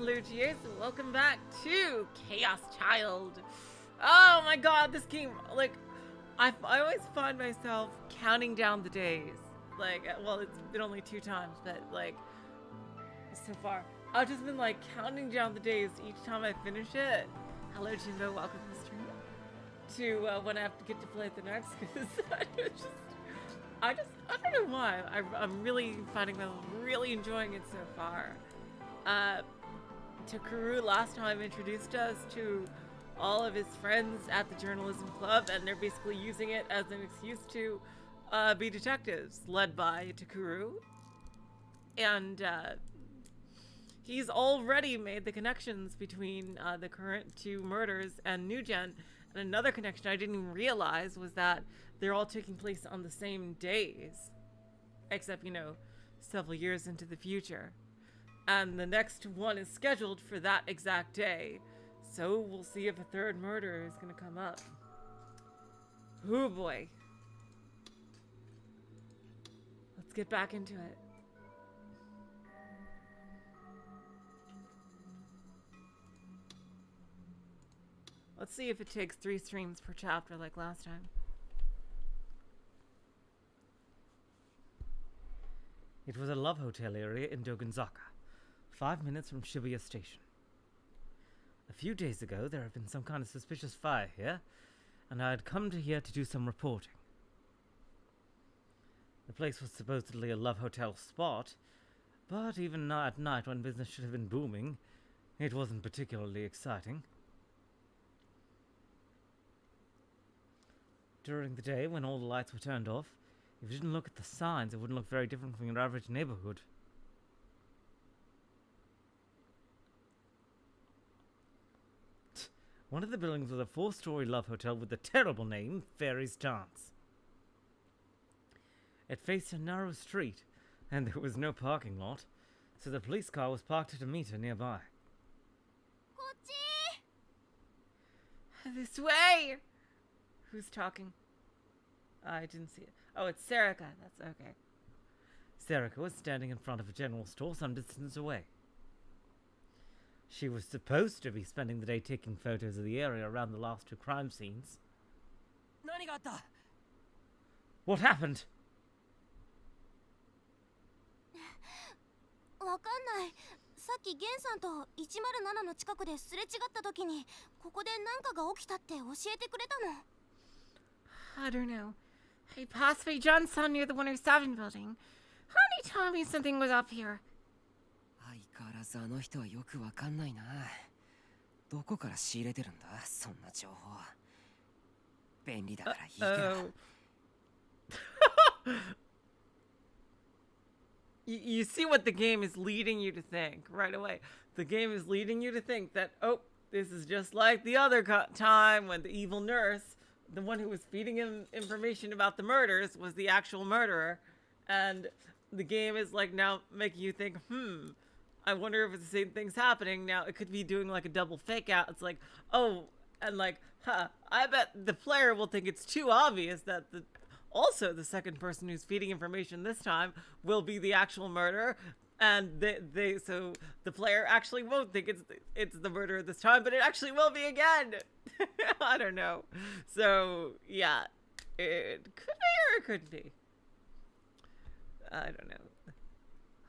Salutiers, and welcome back to Chaos Child. Oh my god, this game, like, I always find myself counting down the days. Like, well, it's been only 2 times, but, like, so far. I've just been, like, counting down the days each time I finish it. Hello, Jimbo, welcome to the stream. To when I have to get to play it the next, because I don't know why. I'm really finding myself really enjoying it so far. Takuru last time introduced us to all of his friends at the journalism club, and they're basically using it as an excuse to be detectives, led by Takuru. And he's already made the connections between the current 2 murders and New Gen. And another connection I didn't even realize was that they're all taking place on the same days, except, you know, several years into the future. And the next one is scheduled for that exact day. So we'll see if a 3rd murder is going to come up. Oh boy. Let's get back into it. Let's see if it takes 3 streams per chapter like last time. It was a love hotel area in Dogenzaka, 5 minutes from Shibuya Station. A few days ago, there had been some kind of suspicious fire here, and I had come to here to do some reporting. The place was supposedly a love hotel spot, but even at night when business should have been booming, it wasn't particularly exciting. During the day, when all the lights were turned off, if you didn't look at the signs, it wouldn't look very different from your average neighborhood. One of the buildings was a 4-story love hotel with the terrible name, Fairy's Dance. It faced a narrow street, and there was no parking lot, so the police car was parked at a meter nearby. This way! Who's talking? I didn't see it. Oh, it's Sarika. That's okay. Sarika was standing in front of a general store some distance away. She was supposed to be spending the day taking photos of the area around the last 2 crime scenes. What happened? わかんない。さっきゲンさんと107の近くですれ違った時に、ここで何かが起きたって教えてくれたの。I don't know. Hey, possibly John saw near the 107 building. Honey told me something was up here. 相変わらずあの人はよくわかんないな。どこから仕入れてるんだ、そんな情報。便利だからいいけど。You see what the game is leading you to think right away. The game is leading you to think that, oh, this is just like the other time when the evil nurse, the one who was feeding him information about the murders, was the actual murderer. And the game is like now making you think, I wonder if it's the same thing's happening. Now it could be doing like a double fake out. It's like, oh, and like, I bet the player will think it's too obvious that also the second person who's feeding information this time will be the actual murderer. And so the player actually won't think it's the murderer this time, but it actually will be again. I don't know. So yeah, it could be or it couldn't be. I don't know.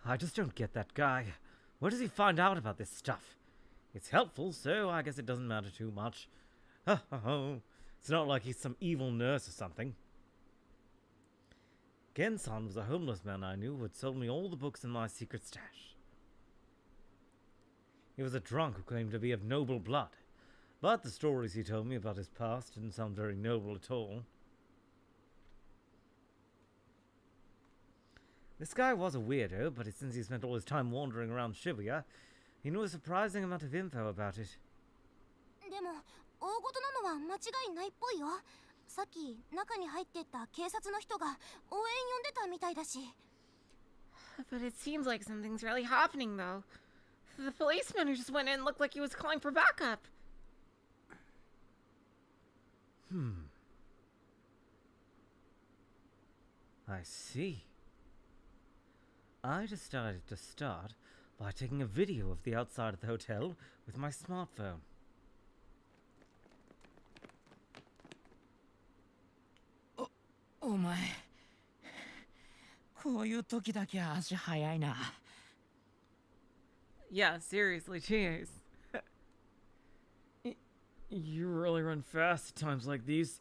I just don't get that guy. Where does he find out about this stuff? It's helpful, so I guess it doesn't matter too much. It's not like he's some evil nurse or something. Gen-san was a homeless man I knew who had sold me all the books in my secret stash. He was a drunk who claimed to be of noble blood, but the stories he told me about his past didn't sound very noble at all. This guy was a weirdo, but since he spent all his time wandering around Shibuya, he knew a surprising amount of info about it. でも、大事なのは間違いないっぽいよ。さっき中に入ってった警察の人が応援呼んでたみたいだし。But it seems like something's really happening, though. The policeman who just went in looked like he was calling for backup. I see. I decided to start by taking a video of the outside of the hotel with my smartphone. Oh my. こういう時だけ足早いな。Yeah, seriously, jeez. You really run fast at times like these.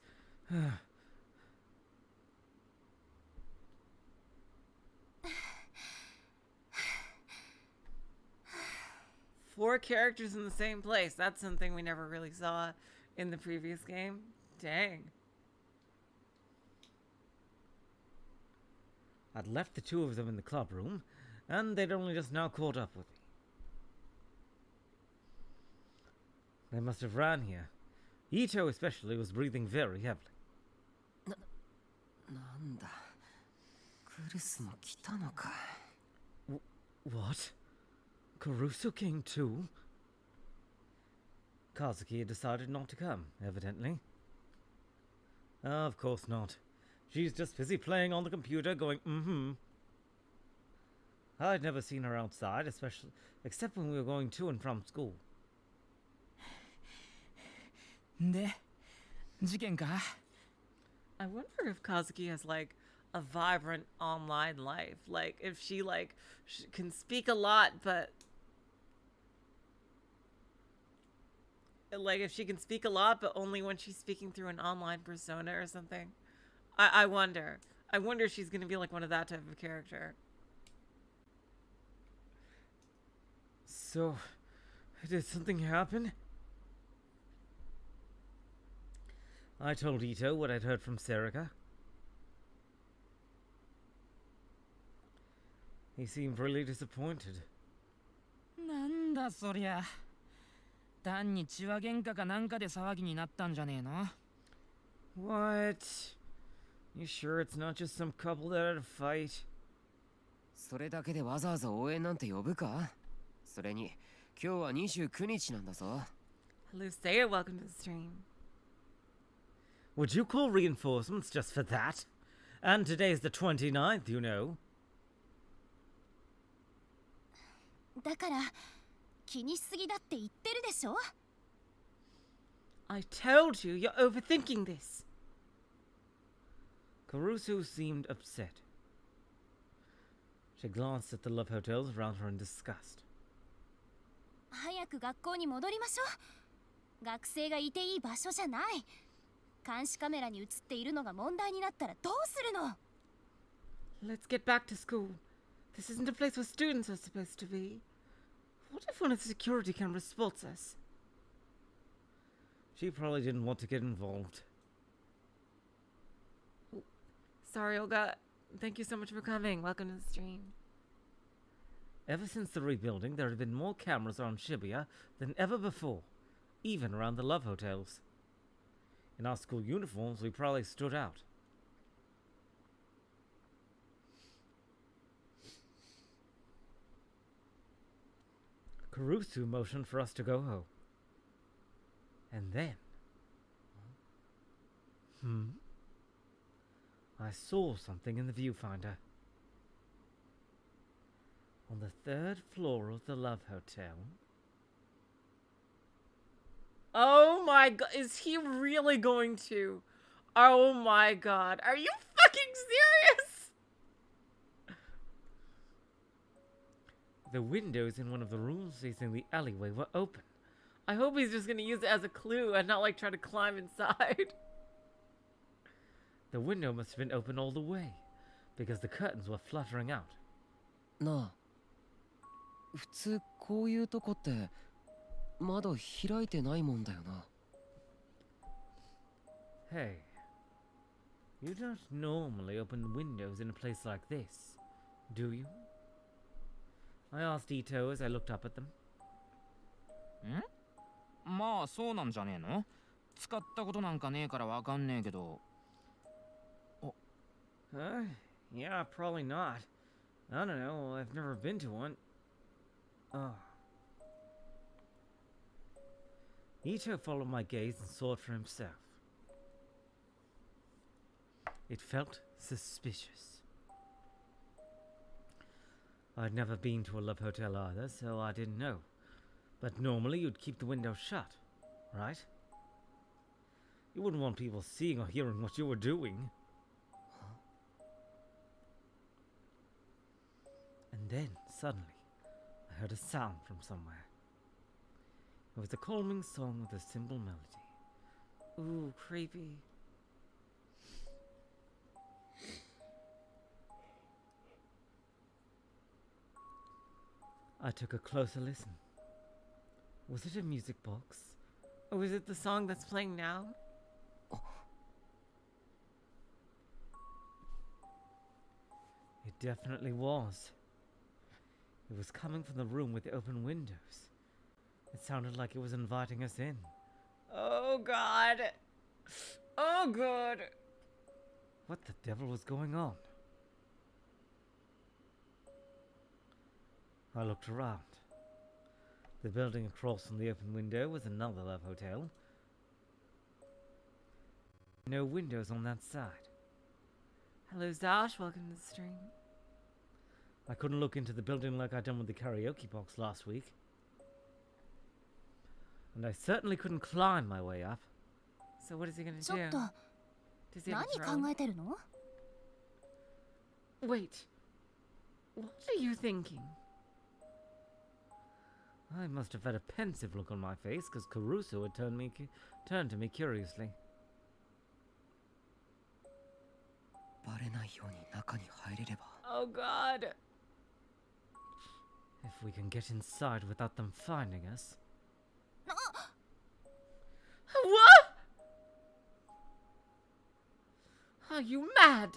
Four characters in the same place. That's something we never really saw in the previous game. Dang. I'd left the two of them in the club room, and they'd only just now caught up with me. They must have ran here. Ito especially was breathing very heavily. なんだ。クルスも来たのか。What? Caruso came too? Kazuki had decided not to come, evidently. Of course not. She's just busy playing on the computer, going, mm-hmm. I'd never seen her outside, especially except when we were going to and from school. で、事件か? I wonder if Kazuki has like a vibrant online life. Like if she can speak a lot, but like if she can speak a lot, but only when she's speaking through an online persona or something. I wonder. I wonder if she's gonna be like one of that type of character. So, did something happen? I told Ito what I'd heard from Serica. He seemed really disappointed. なんだそりゃ。単に血は喧嘩かなんかで騒ぎになったんじゃねえの? What? You sure it's not just some couple that had a fight? それだけでわざわざ応援なんて呼ぶか? それに、今日は29日なんだぞ。Hello, Saya, welcome to the stream. Would you call reinforcements just for that? And today's the 29th, you know. だから気にしすぎだって言ってるでしょ? I told you, you're overthinking this. Caruso seemed upset. She glanced at the love hotels around her in disgust. 早く学校に戻りましょう。学生がいていい場所じゃない。監視カメラに映っているのが問題になったらどうするの? Let's get back to school. This isn't a place where students are supposed to be. What if one of the security cameras spots us? She probably didn't want to get involved. Sorry, Olga. Thank you so much for coming. Welcome to the stream. Ever since the rebuilding, there have been more cameras on Shibuya than ever before, even around the love hotels. In our school uniforms, we probably stood out. Caruso motioned for us to go home. And then... I saw something in the viewfinder. On the third floor of the Love Hotel. Oh my god, is he really going to? Oh my god, are you fucking serious? The windows in one of the rooms facing the alleyway were open. I hope he's just gonna use it as a clue and not like try to climb inside. The window must have been open all the way, because the curtains were fluttering out. なあ、普通こういうとこって窓開いてないもんだよな。Hey, you don't normally open windows in a place like this, do you? I asked Ito as I looked up at them. ん? まあそうなんじゃねえの? 使ったことなんかねえからわかんねえけど。Yeah, probably not. I don't know, I've never been to one. Ito followed my gaze and saw it for himself. It felt suspicious. I'd never been to a love hotel either, so I didn't know. But normally you'd keep the window shut, right? You wouldn't want people seeing or hearing what you were doing. And then, suddenly, I heard a sound from somewhere. It was a calming song with a simple melody. Ooh, creepy. I took a closer listen. Was it a music box? Oh, is it the song that's playing now? It definitely was. It was coming from the room with the open windows. It sounded like it was inviting us in. Oh, God. Oh, God. What the devil was going on? I looked around. The building across from the open window was another love hotel. No windows on that side. Hello, Zosh. Welcome to the stream. I couldn't look into the building like I'd done with the karaoke box last week. And I certainly couldn't climb my way up. So what is he gonna ちょっ do? と Does he have 何 a throne? 考えてるの？ Wait. What are you thinking? I must have had a pensive look on my face because Caruso had turned to me curiously. バレないように中に入れれば。 Oh, God. If we can get inside without them finding us. What? Are you mad?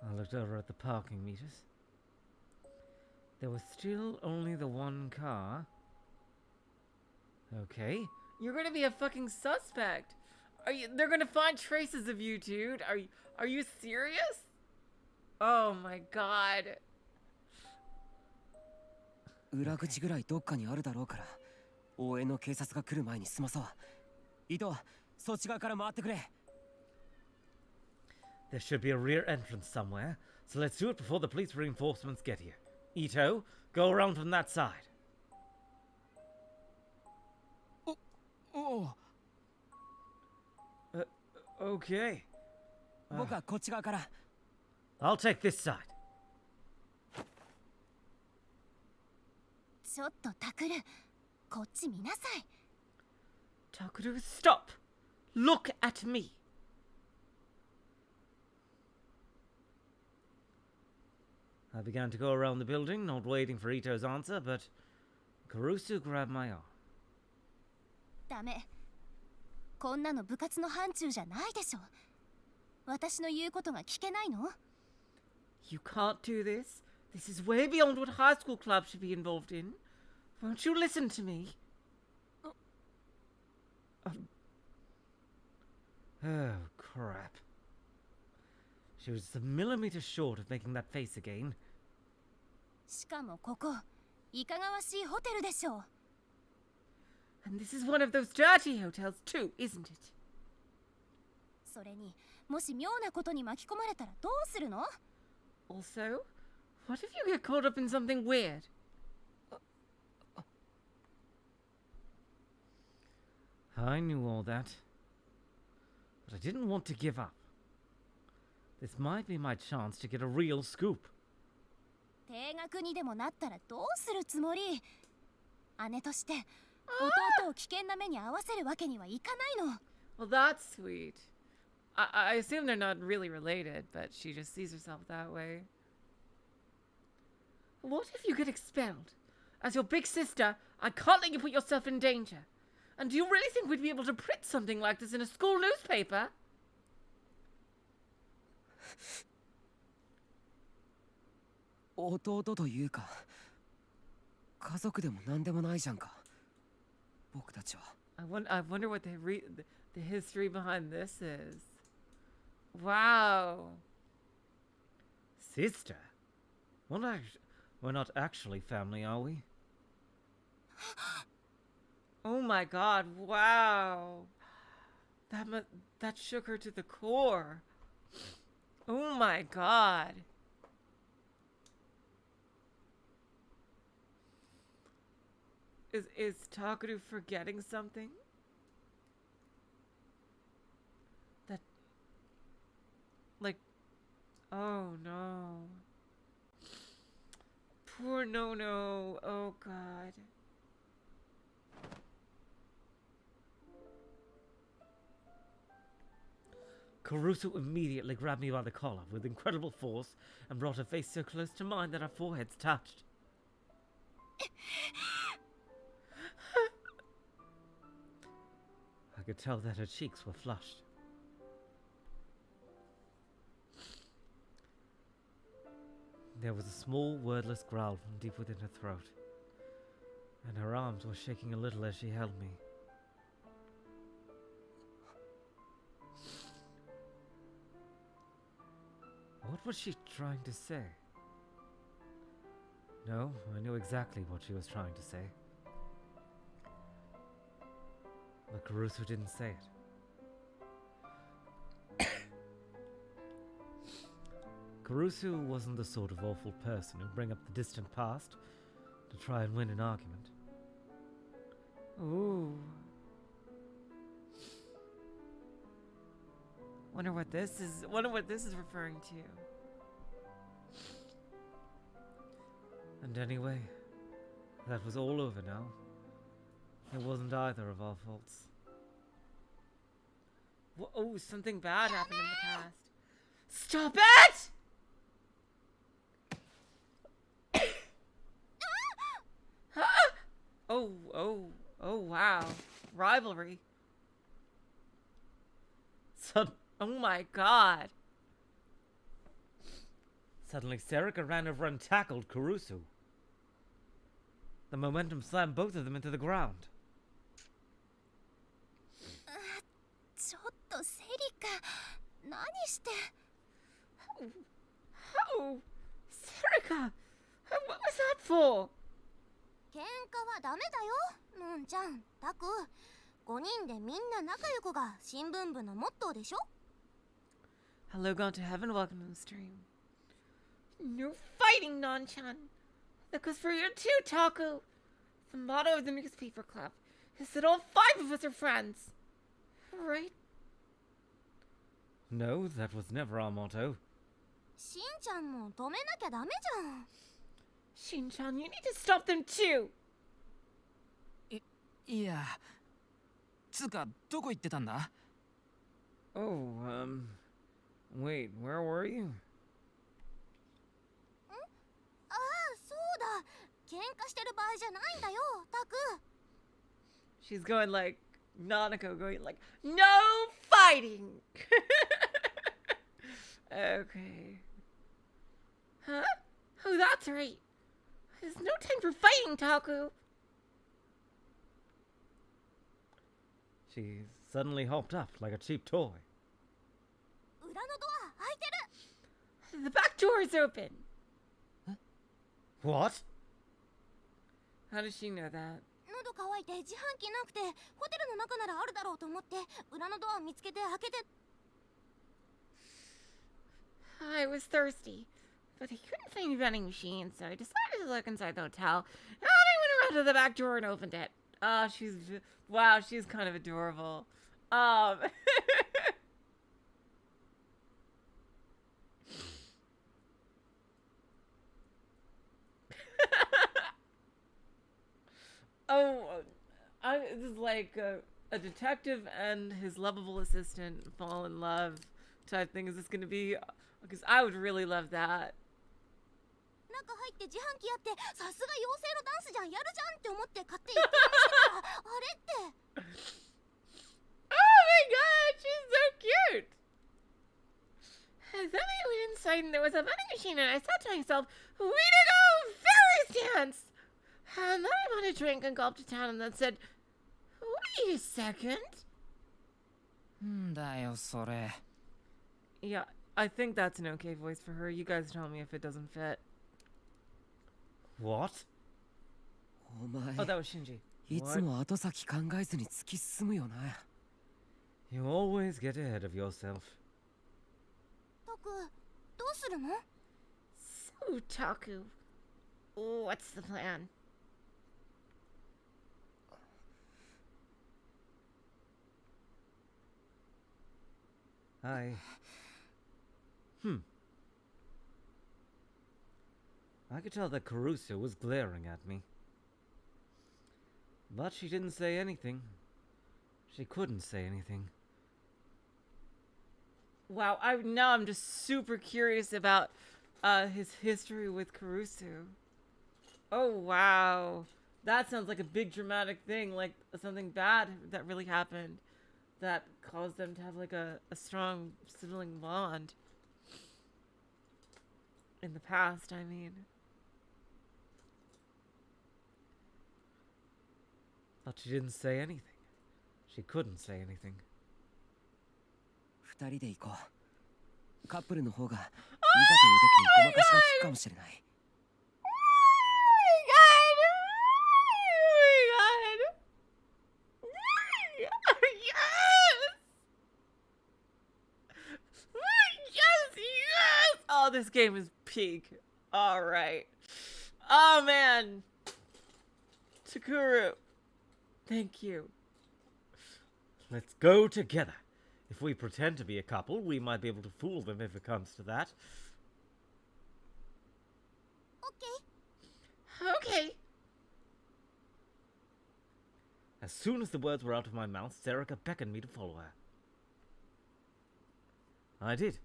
I looked over at the parking meters. There was still only the one car. Okay. You're gonna be a fucking suspect. They're gonna find traces of you, dude. Are you serious? Oh my God. 裏口ぐらいどっかにあるだろうから、応援の警察が来る前に済まそう。伊藤、そっち側から回ってくれ。There should be a rear entrance somewhere, so let's do it before the police reinforcements get here. Ito, go around from that side. おお Okay. 僕はこっち側から。 I'll take this side. ちょっとタクル、こっち見なさい。 Takuru, stop. Look at me. I began to go around the building, not waiting for Ito's answer, but Caruso grabbed my arm. ダメ。こんなの部活の範疇じゃないでしょ。私の言うことが聞けないの？ You can't do this. This is way beyond what high school clubs should be involved in. Won't you listen to me? Oh, crap. She was a millimeter short of making that face again. しかもここ、いかがわしいホテルでしょう。 And this is one of those dirty hotels too, isn't it? それに、もし妙なことに巻き込まれたらどうするの？ Also, what if you get caught up in something weird? I knew all that. But I didn't want to give up. This might be my chance to get a real scoop. 定額にでもなったらどうするつもり？姉として弟を危険な目に遭わせるわけにはいかないの。 Well, that's sweet. I assume they're not really related, but she just sees herself that way. What if you get expelled? As your big sister, I can't let you put yourself in danger. And do you really think we'd be able to print something like this in a school newspaper? 弟というか、家族でも何でもないじゃんか。僕たちは。I wonder what the history behind this is. Wow. Sister? We're not actually family, are we? Oh my God! Wow. That shook her to the core. Oh my God. Is Takuru forgetting something? That, like, oh no. Poor No. Oh god. Caruso immediately grabbed me by the collar with incredible force and brought her face so close to mine that our foreheads touched. I could tell that her cheeks were flushed. There was a small, wordless growl from deep within her throat, and her arms were shaking a little as she held me. What was she trying to say? No, I knew exactly what she was trying to say. But Caruso didn't say it. Caruso wasn't the sort of awful person who'd bring up the distant past to try and win an argument. Ooh. Wonder what this is referring to. And anyway, that was all over now. It wasn't either of our faults. Oh, something bad happened in the past. Stop it! Oh, wow. Rivalry. Oh my god. Suddenly, Serica ran over and tackled Caruso. The momentum slammed both of them into the ground. ちょっとセリカ、何して。 Oh, Serica, what was that for? 喧嘩はダメだよ、のんちゃん、タク。5人でみんな仲良くが新聞部のモットーでしょ。 Hello, gone to heaven. Welcome to the stream. No fighting, Non-chan. That goes for you too, Taku. The motto of the newspaper club is that all 5 of us are friends. Right? No, that was never our motto. しんちゃんも止めなきゃダメじゃん。 Shin-chan, you need to stop them too. いや、つうかどこ行ってたんだ？ Oh, wait, where were you? ああ、そうだ。喧嘩してる場合じゃないんだよ、タク。 She's going like Nanako, going like, no fighting. Okay. Huh? Oh, that's right. There's no time for fighting, Taku. She suddenly hopped up like a cheap toy. 裏のドア開いてる。 The back door is open. What? How does she know that? 喉乾いて自販機なくてホテルの中ならあるだろうと思って裏のドア見つけて開けて。 I was thirsty, but I couldn't find a vending machine, so I decided to look inside the hotel. And I went around to the back door and opened it. Wow, she's kind of adorable. This is like a detective and his lovable assistant fall in love type thing. Is this going to be? Because I would really love that. 中入って自販機やってさすが妖精のダンスじゃんやるじゃんって思って買って行ってみせたらあれって。 Oh my god, she's so cute! And then I went inside and there was a vending machine and I thought to myself, way to go, fairies dance! And then I bought a drink and gulped it down and then said, wait a second. んだよそれ。 Yeah, I think that's an okay voice for her. You guys tell me if it doesn't fit. What? お前 Oh, that was Shinji. いつも後先考えずに突き進むよな。 You always get ahead of yourself. タク、どうするの？ So, Taku, what's the plan? I could tell that Caruso was glaring at me. But she didn't say anything. She couldn't say anything. Wow, now I'm just super curious about his history with Caruso. Oh, wow. That sounds like a big dramatic thing, like something bad that really happened that caused them to have like a strong sibling bond. In the past, I mean. But she didn't say anything. She couldn't say anything. 二人で行こう。カップルの方がいざという時にごまかしが効くかもしれない。Oh, this game is peak. All right. Oh, man. Takuru. Thank you. Let's go together. If we pretend to be a couple, we might be able to fool them if it comes to that. Okay. As soon as the words were out of my mouth, Serica beckoned me to follow her. I did.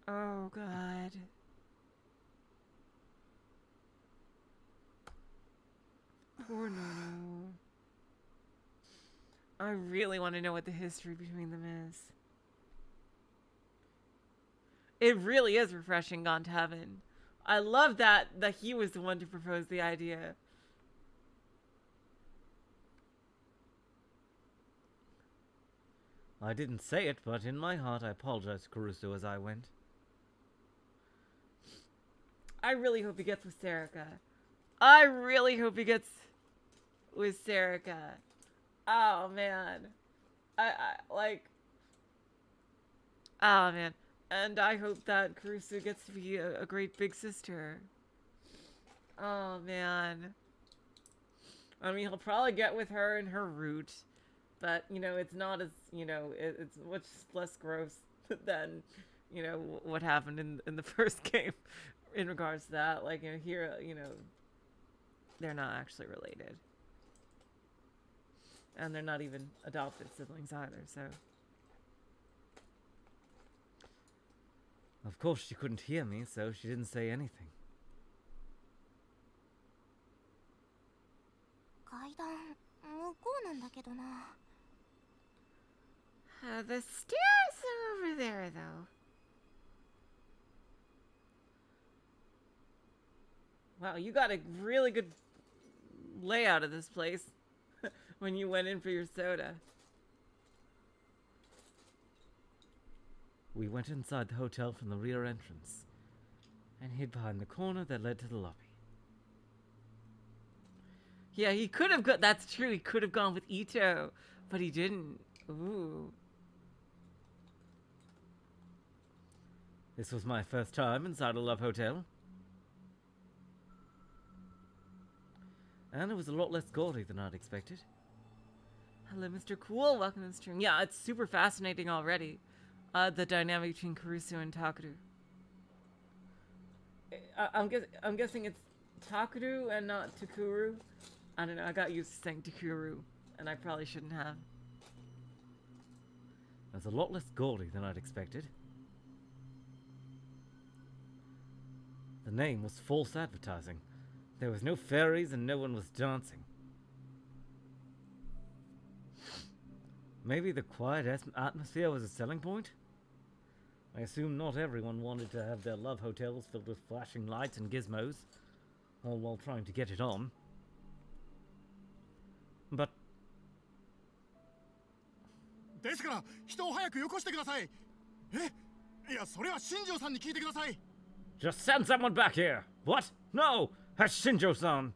Oh, God. Poor Nono. I really want to know what the history between them is. It really is refreshing Gone to Heaven. I love that he was the one to propose the idea. I didn't say it, but in my heart I apologized to Caruso as I went. I really hope he gets with Serica. I really hope he gets with Serica. Oh, man. I like... Oh, man. And I hope that Caruso gets to be a great big sister. Oh, man. I mean, he'll probably get with her in her route. But, you know, it's not as, you know, it's much less gross than, you know, what happened in the first game in regards to that. Like, you know, here, you know, they're not actually related. And they're not even adopted siblings either, so... Of course, she couldn't hear me, so she didn't say anything. The stairs are over there, though. Wow, you got a really good layout of this place when you went in for your soda. We went inside the hotel from the rear entrance and hid behind the corner that led to the lobby. Yeah, he could have got... That's true, he could have gone with Ito, but he didn't. Ooh. This was my first time inside a love hotel. And it was a lot less gaudy than I'd expected. Hello, Mr. Cool. Welcome to the stream. Yeah, it's super fascinating already. The dynamic between Caruso and Takuru. I'm guessing it's Takuru and not Takuru. I don't know. I got used to saying Takuru, and I probably shouldn't have. It was a lot less gaudy than I'd expected. The name was false advertising. There was no fairies and no one was dancing. Maybe the quiet atmosphere was a selling point? I assume not everyone wanted to have their love hotels filled with flashing lights and gizmos, all while trying to get it on. But... ですから、人を早くよこしてください。いや、それは新庄さんに聞いてください。Just send someone back here! What? No! That's Shinjo-san!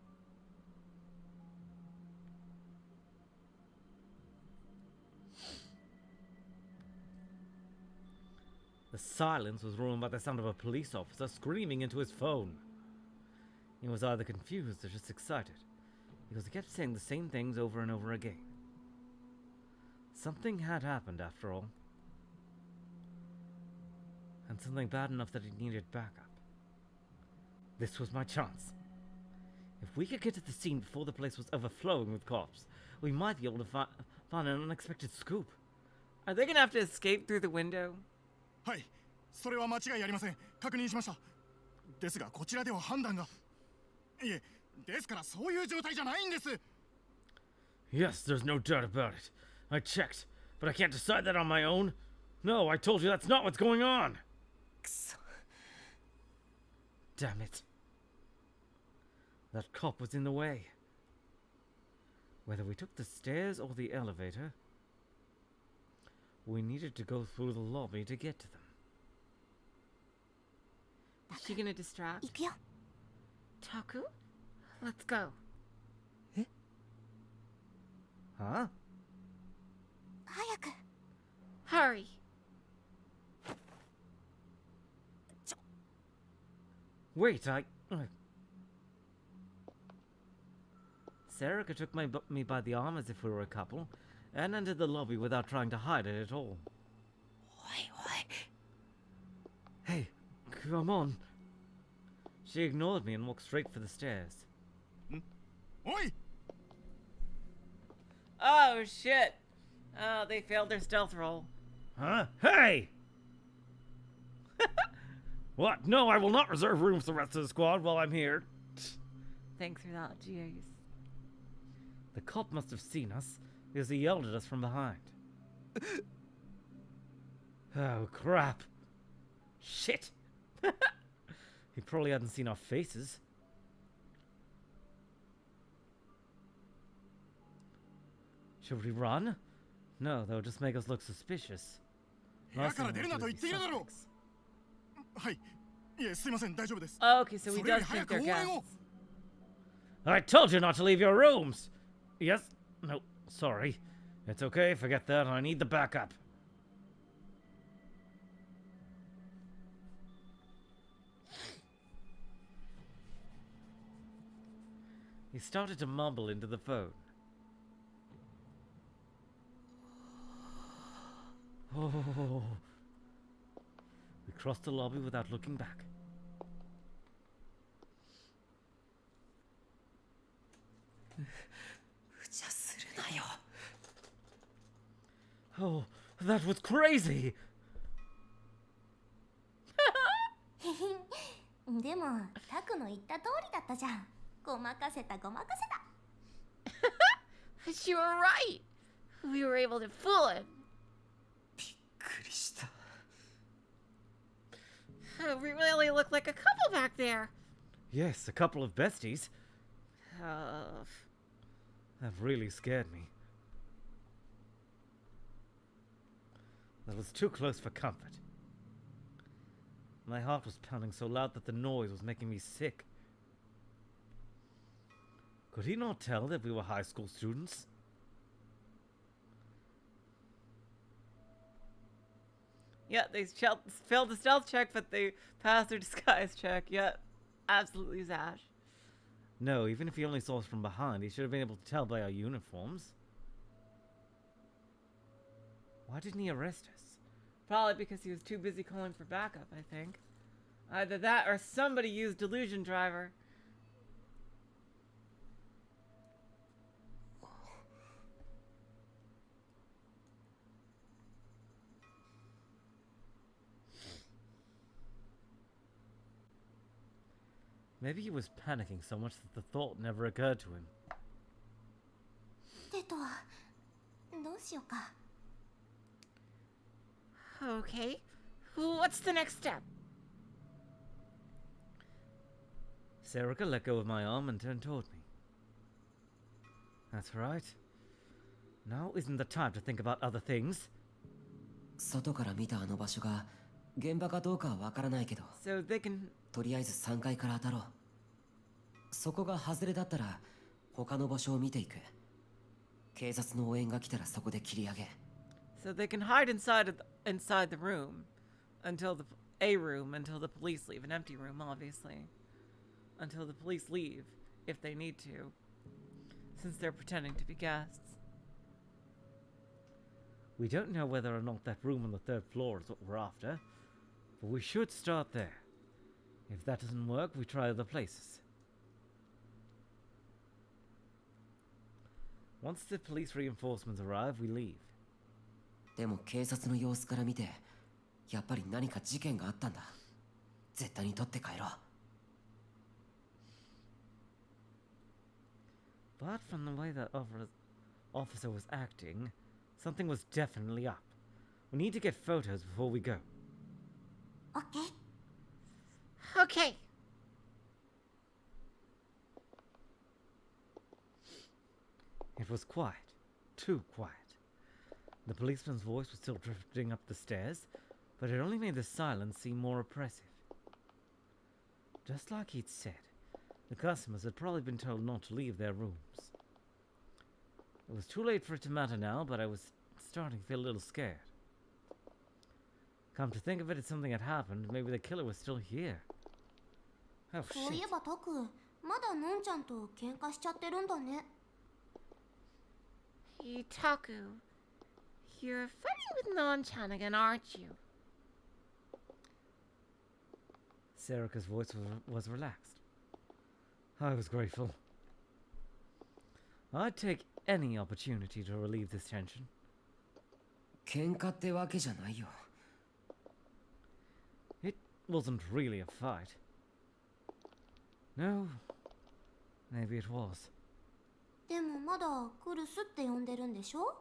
The silence was ruined by the sound of a police officer screaming into his phone. He was either confused or just excited, because he kept saying the same things over and over again. Something had happened after all. And something bad enough that it needed backup. This was my chance. If we could get to the scene before the place was overflowing with cops, we might be able to find an unexpected scoop. Are they gonna have to escape through the window? はい、それは間違いありません。確認しました。ですがこちらでは判断が。いえ、ですからそういう状態じゃないんです。Yes, there's no doubt about it. I checked, but I can't decide that on my own. No, I told you that's not what's going on. くそ。 Damn it. That cop was in the way. Whether we took the stairs or the elevator, we needed to go through the lobby to get to them. Is she gonna distract? 行くよ。 Taku? Let's go. Huh? 早く。 Hurry. Wait, Serica took me by the arm as if we were a couple, and entered the lobby without trying to hide it at all. おいおい。 Hey, come on. She ignored me and walked straight for the stairs. おい、 Oh shit. Oh, they failed their stealth roll. Huh? Hey! What? No, I will not reserve room for the rest of the squad while I'm here. Thanks for that, jeez. The cop must have seen us, because he yelled at us from behind. Oh, crap. Shit. He probably hadn't seen our faces. Should we run? No, that would just make us look suspicious. 部屋 Last から thing 出 we るな want と to 言 do っているだろ is う。はい。いえ、すいません、大丈夫です。 Okay, so he それよ does り早 think く they're 応援を。 guests. I told you not to leave your rooms! Yes? No, sorry. It's okay, forget that. I need the backup. He started to mumble into the phone. Oh. We crossed the lobby without looking back. Oh, that was crazy! でもタクの言った通りだったじゃん。ごまかせたごまかせた。 You were right. We were able to fool him. びっくりした。 We really look like a couple back there. Yes, a couple of besties. Oh. That really scared me. That was too close for comfort. My heart was pounding so loud that the noise was making me sick. Could he not tell that we were high school students? Yeah, they failed the stealth check, but they passed their disguise check. Yeah, absolutely, Zash. No, even if he only saw us from behind, he should have been able to tell by our uniforms. Why didn't he arrest us? Probably because he was too busy calling for backup, I think. Either that or somebody used Delusion Driver. Maybe he was panicking so much that the thought never occurred to him. テトはどうしようか。 Okay. What's the next step? Serica let go of my arm and turned toward me. That's right. Now isn't the time to think about other things. 外から見たあの場所が現場かどうかはわからないけど、 So they can... とりあえず3階から当たろう。そこが外れだったら他の場所を見ていく。警察の応援が来たらそこで切り上げ。 So they can hide inside the room until a room until the police leave. An empty room, obviously. Until the police leave, if they need to. Since they're pretending to be guests. We don't know whether or not that room on the 3rd floor is what we're after, but we should start there. If that doesn't work, we try other places. Once the police reinforcements arrive, we leave. でも警察の様子から見てやっぱり何か事件があったんだ。絶対に取って帰ろう。 But from the way that officer was acting, something was definitely up. We need to get photos before we go. オッケー。 Okay. It was quiet. Too quiet. The policeman's voice was still drifting up the stairs, but it only made the silence seem more oppressive. Just like he'd said, the customers had probably been told not to leave their rooms. It was too late for it to matter now, but I was starting to feel a little scared. Come to think of it, if something had happened, maybe the killer was still here. Oh, そうい shit. えばタク、まだのんちゃんと喧嘩しちゃってるんだね。 Hey, Taku. You're fighting with Non-chan again, aren't you? Sarika's voice was relaxed. I was grateful. I'd take any opportunity to relieve this tension. 喧嘩ってわけじゃないよ。 It wasn't really a fight. No, maybe it was. でもまだクルスって呼んでるんでしょ？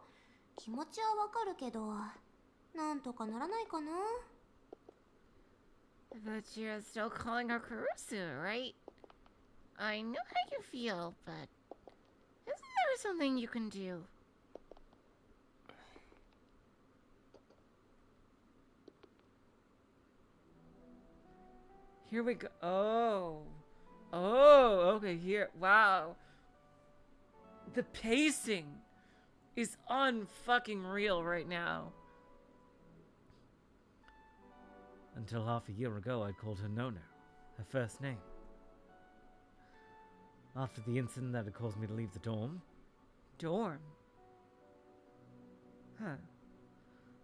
気持ちはわかるけど、なんとかならないかな。 But you're still calling her Kurusu, right? I know how you feel, but isn't there something you can do? Here we go. Oh. Oh, okay, here. Wow. The pacing is unfucking real right now. Until half a year ago, I'd called her Nono, her first name. After the incident that had caused me to leave the dorm, Dorm. Huh.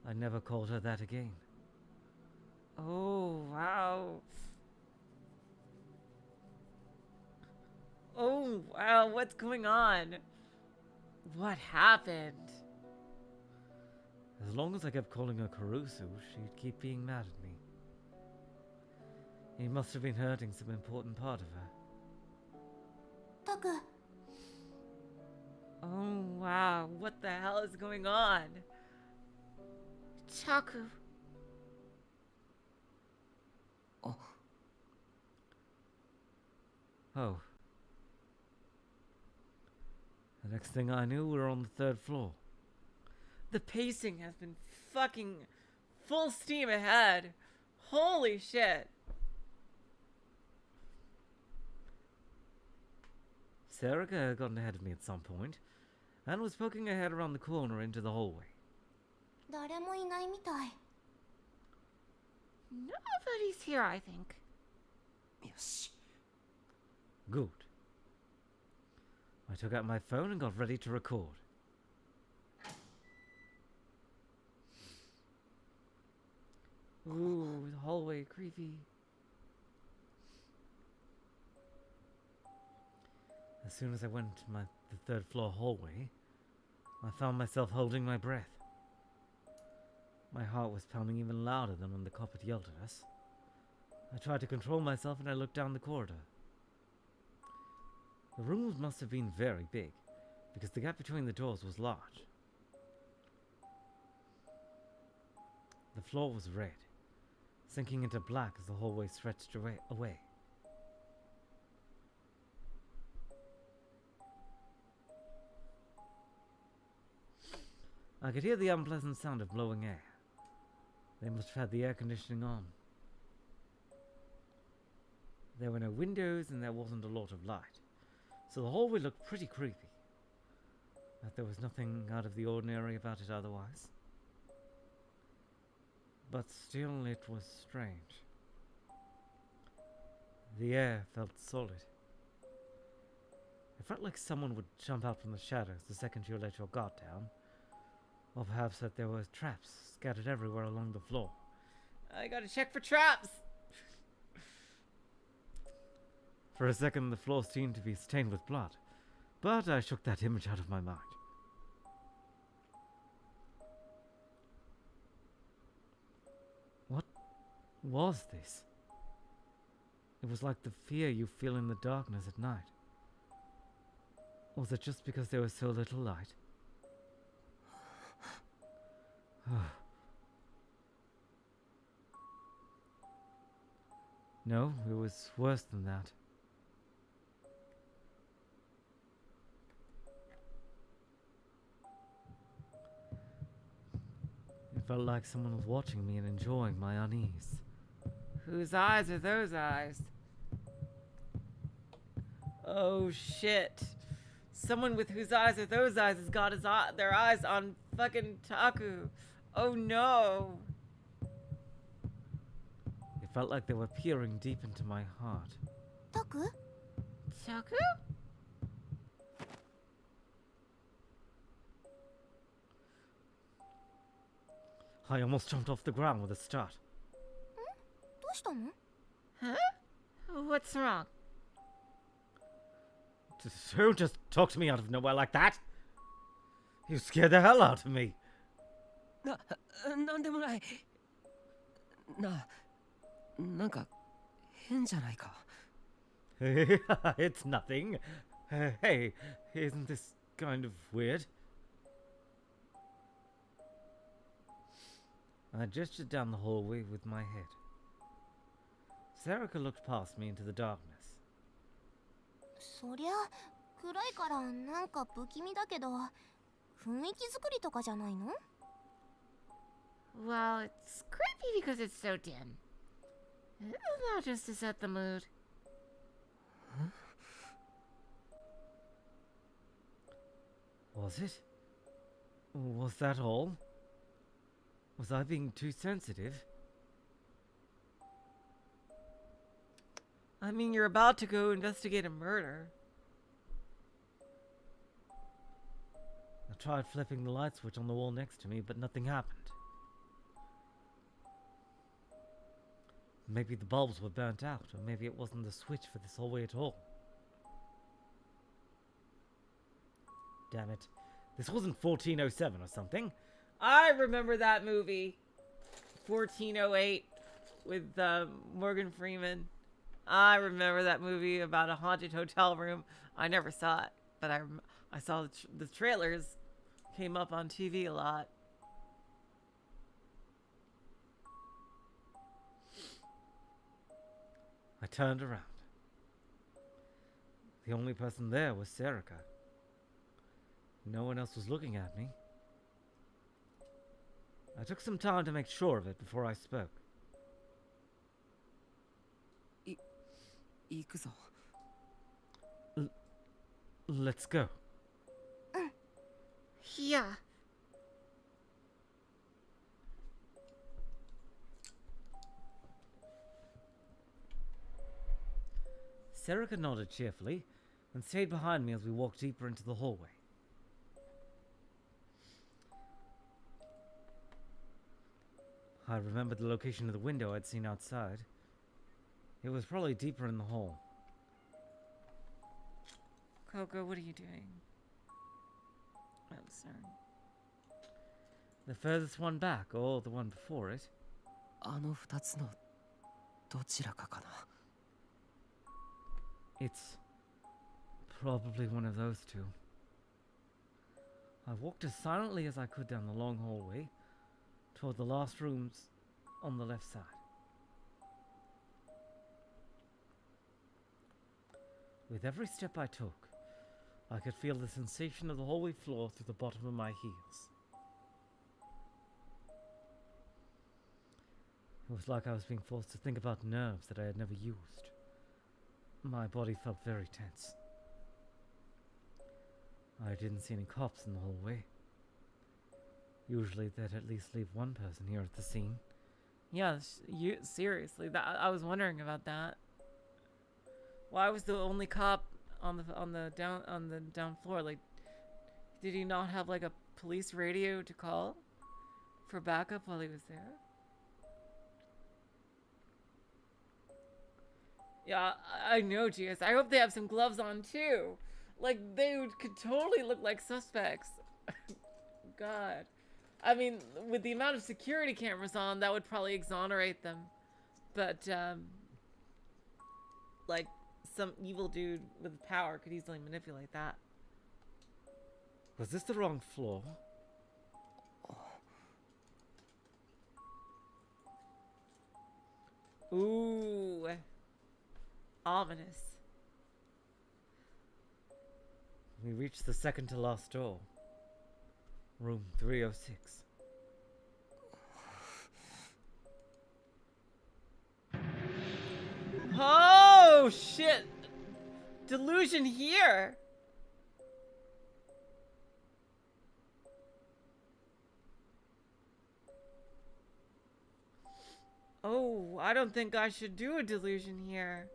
I never called her that again. Oh, wow. Oh, wow, what's going on? What happened? As long as I kept calling her Kurusu, she'd keep being mad at me. He must have been hurting some important part of her. タク、 Oh, wow, what the hell is going on? Taku. Oh. The next thing I knew, we were on the 3rd floor. The pacing has been fucking full steam ahead. Holy shit. Sarika had gotten ahead of me at some point, and was poking her head around the corner into the hallway. 誰もいないみたい。 Nobody's here, I think. よし。 Good. I took out my phone and got ready to record. Ooh, the hallway, creepy. As soon as I went to the 3rd floor hallway, I found myself holding my breath. My heart was pounding even louder than when the cop had yelled at us. I tried to control myself and I looked down the corridor. The rooms must have been very big, because the gap between the doors was large. The floor was red, sinking into black as the hallway stretched away. I could hear the unpleasant sound of blowing air. They must have had the air conditioning on. There were no windows and there wasn't a lot of light, so the hallway looked pretty creepy. But there was nothing out of the ordinary about it otherwise. But still, it was strange. The air felt solid. It felt like someone would jump out from the shadows the second you let your guard down, Or perhaps that there were traps scattered everywhere along the floor. I gotta check for traps. For a second, the floor seemed to be stained with blood, but I shook that image out of my mind. What was this? It was like the fear you feel in the darkness at night. Was it just because there was so little light? No, it was worse than that. It felt like someone was watching me and enjoying my unease. Whose eyes are those eyes? Oh shit. Someone with whose eyes are those eyes has got their eyes on fucking Taku. Oh no. It felt like they were peering deep into my heart. タク Taku? I almost jumped off the ground with a start. どうしたの Huh? What's wrong? Don't just talk to me out of nowhere like that. You scared the hell out of me. なんでもないなんか変じゃないか It's nothing. Hey, isn't this kind of weird? I gestured down the hallway with my head. Sarika looked past me into the darkness. そりゃ暗いからなんか不気味だけど雰囲気作りとかじゃないの Well, it's creepy because it's so dim. Not just to set the mood. Was it? Was that all? Was I being too sensitive? I mean, you're about to go investigate a murder. I tried flipping the light switch on the wall next to me, but nothing happened. Maybe the bulbs were burnt out, or maybe it wasn't the switch for this hallway at all. Damn it. This wasn't 1407 or something. I remember that movie. 1408 with Morgan Freeman. I remember that movie about a haunted hotel room. I never saw it, but I saw the trailers came up on TV a lot. I turned around. The only person there was Sarika. No one else was looking at me. I took some time to make sure of it before I spoke. 行くぞ Let's go. Yeah. Sarika nodded cheerfully and stayed behind me as we walked deeper into the hallway. I remembered the location of the window I'd seen outside. It was probably deeper in the hall. Coco, what are you doing? I'm sorry. The furthest one back, or the one before it? あの二つのどちらかかな It's probably one of those two. I walked as silently as I could down the long hallway toward the last rooms on the left side. With every step I took, I could feel the sensation of the hallway floor through the bottom of my heels. It was like I was being forced to think about nerves that I had never used. My body felt very tense. I didn't see any cops in the hallway. Usually they'd at least leave one person here at the scene. Yes, seriously, I was wondering about that. Why was the only cop on the down floor? Like, did he not have like a police radio to call for backup while he was there. Yeah, I know, GS. I hope they have some gloves on too. Like, could totally look like suspects. God. I mean, with the amount of security cameras on, that would probably exonerate them. But, like, some evil dude with power could easily manipulate that. Was this the wrong floor? Ooh. Ominous. We reached the second to last door. Room 306. Oh, shit. Delusion here. Oh, I don't think I should do a delusion here.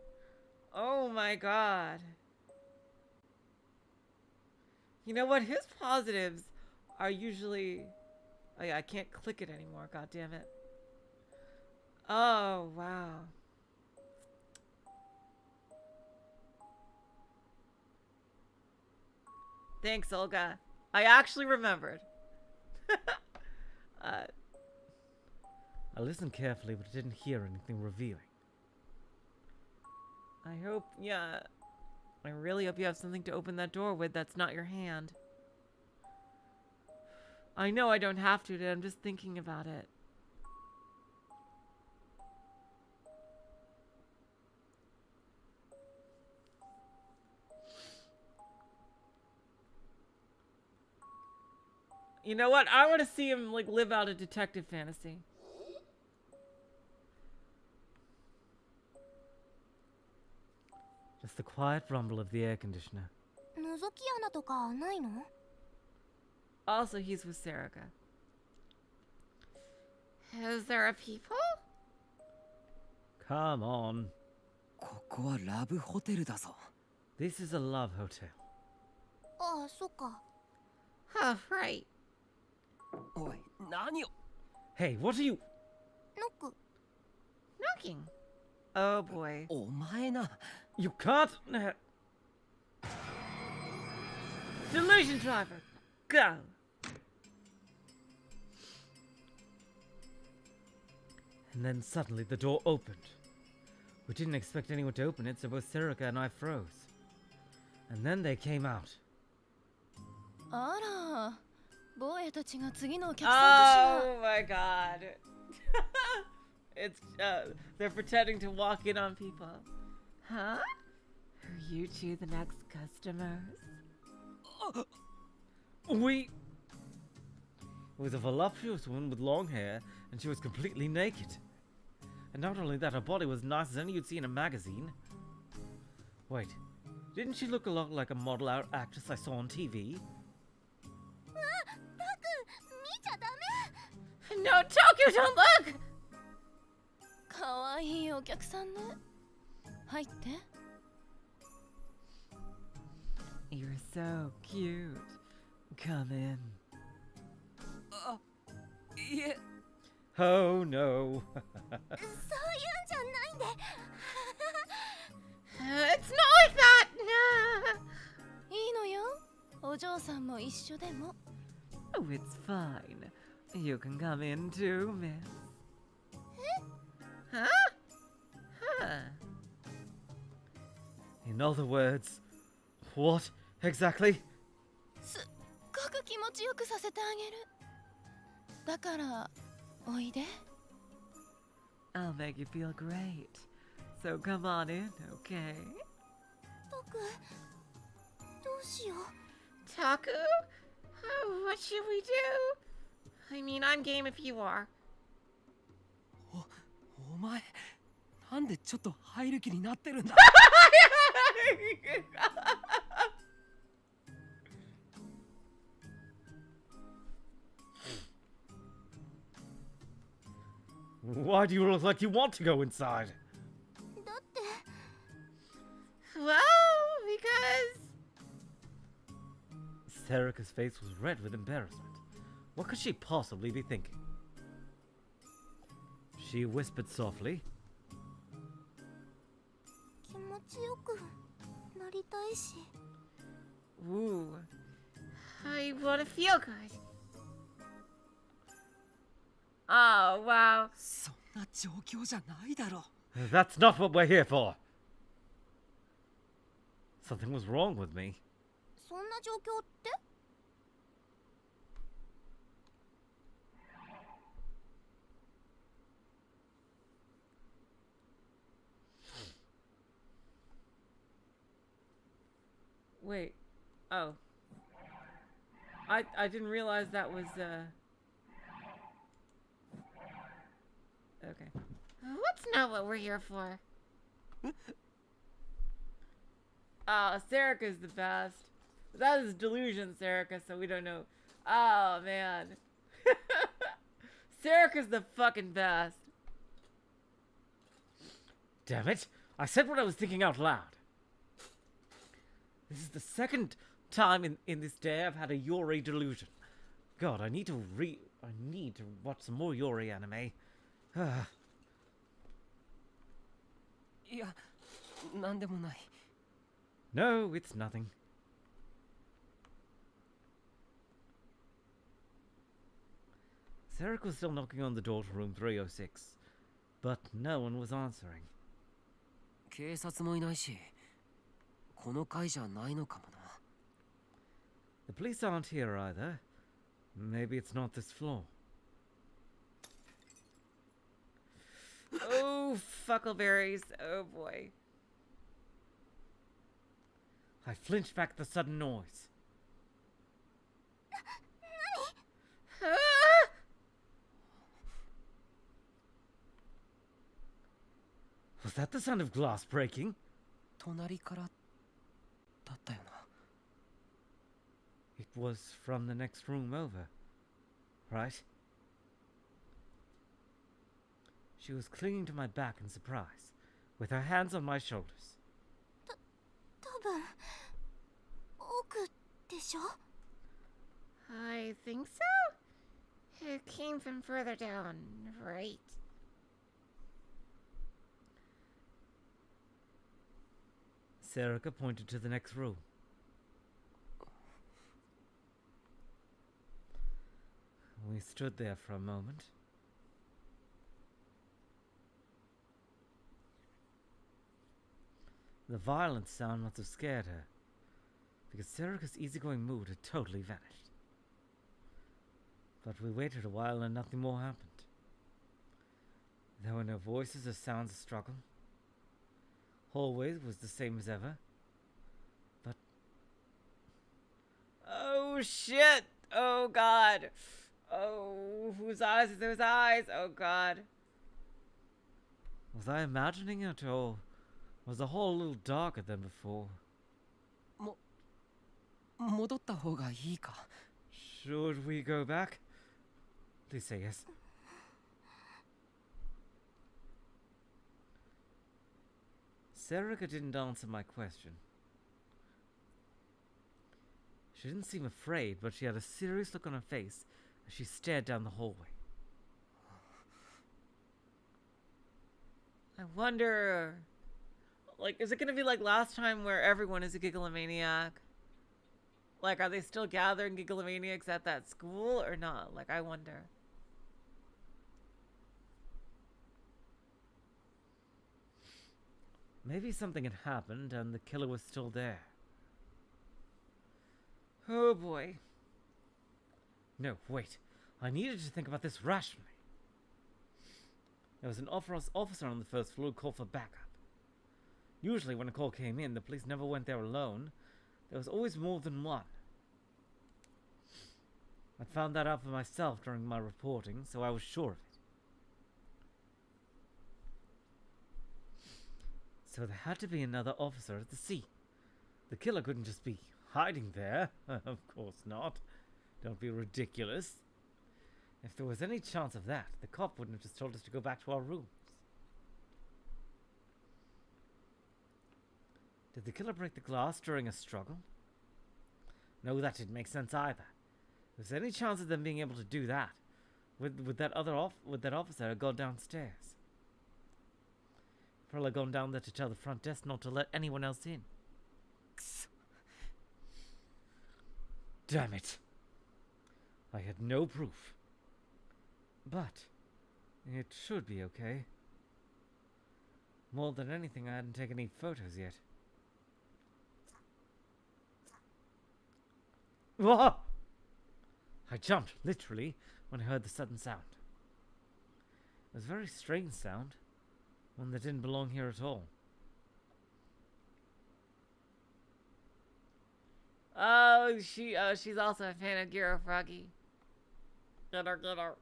Oh my god. You know what? His positives are usually... Oh yeah, I can't click it anymore. God damn it. Oh, wow. Thanks, Olga. I actually remembered. I listened carefully, but didn't hear anything revealing. I hope, yeah. I really hope you have something to open that door with that's not your hand. I know I don't have to, I'm just thinking about it. You know what? I want to see him, like, live out a detective fantasy. Just the quiet rumble of the air conditioner. 覗き穴とかないの？ Also, he's with Serica. Is there a people? Come on. ここはラブホテルだぞ。 This is a love hotel. ああ、そっか。Oh, right. おい、何を。 Hey, what are you... ノック。 Knocking. Oh, boy. お前な。 You can't... Delusion driver. Go. And then suddenly the door opened. We didn't expect anyone to open it, so both Serica and I froze. And then they came out. あら、坊やたちが次のお客さんかしら。 Oh my god. It's, they're pretending to walk in on people. Huh? Are you two the next customers? We... It was a voluptuous woman with long hair, and she was completely naked. And not only that, her body was nice as any you'd see in a magazine. Wait, didn't she look a lot like a model actress I saw on TV? No, Tokyo, don't look! かわいいお客さんね。入って。 You're so cute. Come in. いえ。 Oh no. そういうんじゃないんで。 It's not like that! いいのよ。お嬢さんも一緒でも。 Oh, it's fine. You can come in too, miss. Huh? Huh. In other words, what exactly? すっごく気持ちよくさせてあげる。だから、おいで。 I'll make you feel great. So come on in, okay? トク、どうしよう。 Taku? Oh, what should we do? I mean, I'm game if you are. お前、なんでちょっと入る気になってるんだ。 Why do you look like you want to go inside? だって。 Well, because... Serica's face was red with embarrassment. What could she possibly be thinking? She whispered softly. 気持ちよくなりたいし。 Ooh. I wanna feel good. Oh, wow. そんな状況じゃないだろ。 That's not what we're here for. Something was wrong with me. そんな状況って？ Wait. Oh. I didn't realize that was, Okay. What's not what we're here for? Oh, Serica's the best. That is delusion, Serica, so we don't know. Oh, man. Serica's the fucking best. Damn it! I said what I was thinking out loud. This is the second time in this day I've had a Yuri delusion. God, I need to watch some more Yuri anime. いや、なんでもない。 No, it's nothing. Sarek was still knocking on the door to room 306, but no one was answering. 警察もいないし、この階じゃないのかもな。 The police aren't here either. Maybe it's not this floor. Oh, fuckleberries. Oh, boy. I flinched back at the sudden noise. Ah! Was that the sound of glass breaking? 隣からだったよな。 It was from the next room over, right? She was clinging to my back in surprise, with her hands on my shoulders. 多分奥でしょ？ I think so. It came from further down, right? Serica pointed to the next room. We stood there for a moment. The violent sound must have scared her, because Serica's easygoing mood had totally vanished. But we waited a while and nothing more happened. There were no voices or sounds of struggle. Hallway was the same as ever, but... Oh, shit. Oh, God. Oh, whose eyes are those eyes? Oh, God. Was I imagining it, or was the hall a little darker than before? 戻った方がいいか。 Should we go back? Please say yes. Serica didn't answer my question. She didn't seem afraid, but she had a serious look on her face as she stared down the hallway. I wonder... Like, is it going to be like last time where everyone is a Gigalomaniac? Like, are they still gathering Gigalomaniacs at that school or not? Like, I wonder. Maybe something had happened and the killer was still there. Oh, boy. No, wait. I needed to think about this rationally. There was an officer on the first floor who called for backup. Usually when a call came in, the police never went there alone. There was always more than one. I found that out for myself during my reporting, so I was sure of it. So there had to be another officer at the scene. The killer couldn't just be hiding there. Of course not. Don't be ridiculous. If there was any chance of that, the cop wouldn't have just told us to go back to our rooms. Did the killer break the glass during a struggle? No, that didn't make sense either. If there's any chance of them being able to do that, with that officer had gone downstairs. Probably gone down there to tell the front desk not to let anyone else in. Damn it. I had no proof. But it should be okay. More than anything, I hadn't taken any photos yet. Whoa! I jumped, literally, when I heard the sudden sound. It was a very strange sound. One that didn't belong here at all. Oh, she's also a fan of Giro Froggy. Get her.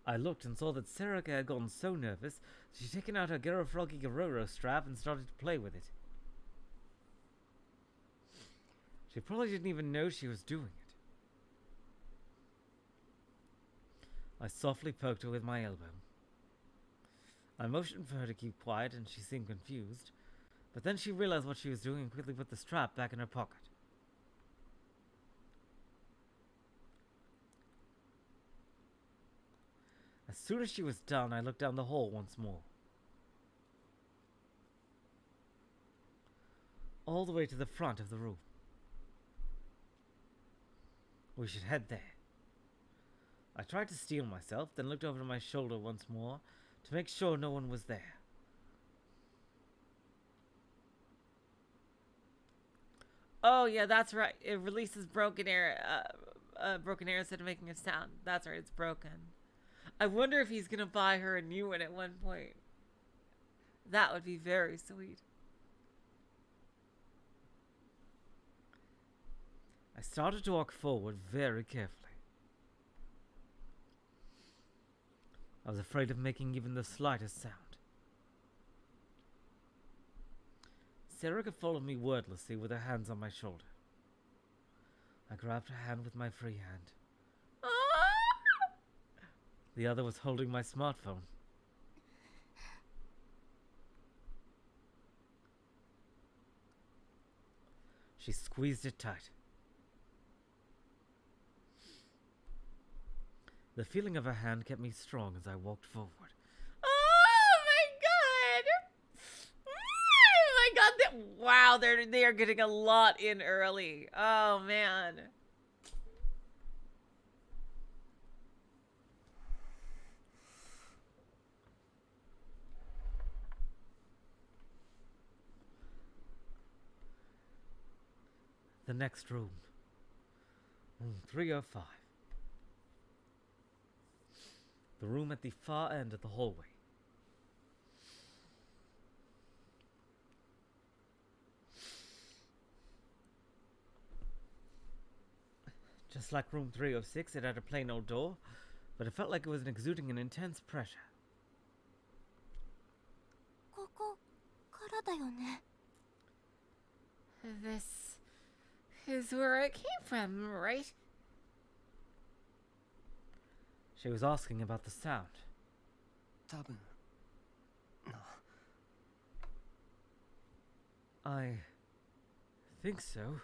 I looked and saw that Serica had gotten so nervous, she'd taken out her Giro Froggy Gororo strap and started to play with it. She probably didn't even know she was doing it. I softly poked her with my elbow. I motioned for her to keep quiet, and she seemed confused. But then she realized what she was doing and quickly put the strap back in her pocket. As soon as she was done, I looked down the hall once more. All the way to the front of the room. We should head there. I tried to steel myself, then looked over my shoulder once more to make sure no one was there. Oh yeah, that's right. It releases broken air instead of making a sound. That's right, it's broken. I wonder if he's gonna buy her a new one at one point. That would be very sweet. I started to walk forward very carefully. I was afraid of making even the slightest sound. Serica followed me wordlessly with her hands on my shoulder. I grabbed her hand with my free hand. The other was holding my smartphone. She squeezed it tight. The feeling of her hand kept me strong as I walked forward. Oh my god! Wow, they're getting a lot in early. Oh man. The next room. Room 305. The room at the far end of the hallway. Just like room 306, it had a plain old door, but it felt like it was exuding an intense pressure. ここからだよね。 This is where it came from, right? She was asking about the sound. 多分 I think so.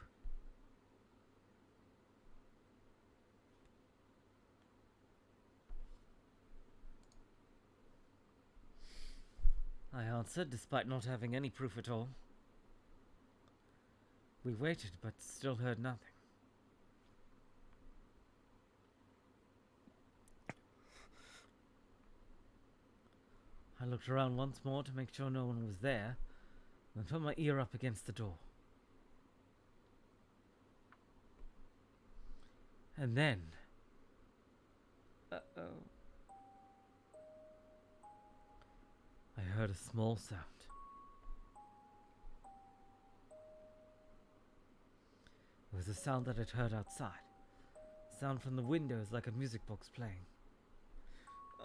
I answered, despite not having any proof at all. We waited, but still heard nothing. I looked around once more to make sure no one was there, then put my ear up against the door. And then... Uh-oh. I heard a small sound. It was a sound that I'd heard outside. Sound from the windows like a music box playing.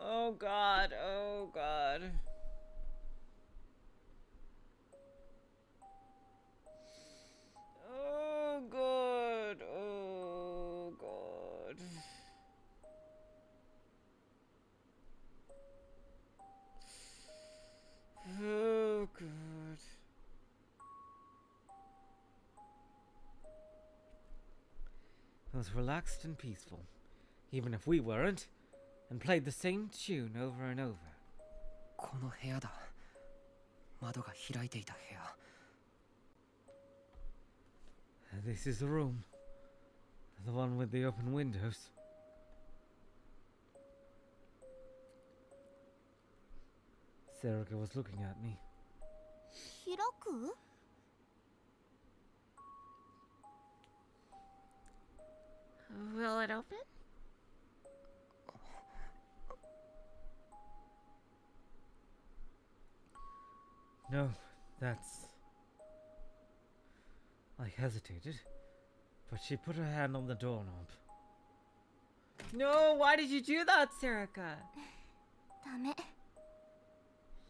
Oh god, oh god. Oh god, oh god. Oh god. It was relaxed and peaceful, even if we weren't, and played the same tune over and over. この部屋だ。窓が開いていた部屋。This is the room. The one with the open windows. Serica was looking at me. 開く？ Will it open? No, that's... I hesitated, but she put her hand on the doorknob. No, why did you do that, Serica? ダメ。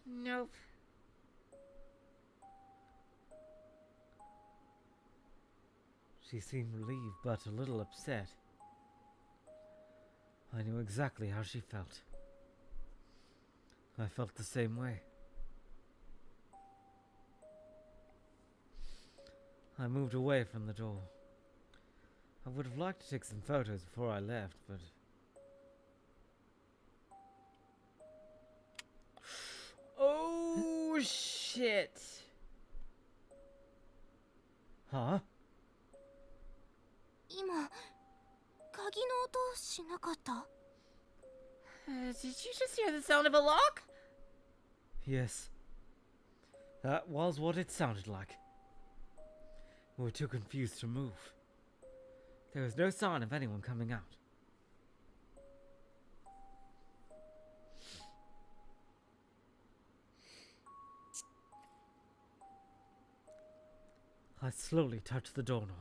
Nope. She seemed relieved, but a little upset. I knew exactly how she felt. I felt the same way. I moved away from the door. I would have liked to take some photos before I left, but... Oh, shit. Huh? 今、鍵の音しなかった？ Did you just hear the sound of a lock? Yes. That was what it sounded like. We were too confused to move. There was no sign of anyone coming out. I slowly touched the doorknob.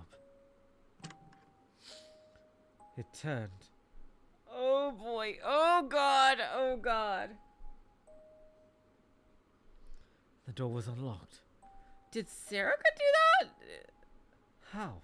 It turned. Oh boy. Oh god. Oh god. The door was unlocked. Did Serica do that? How?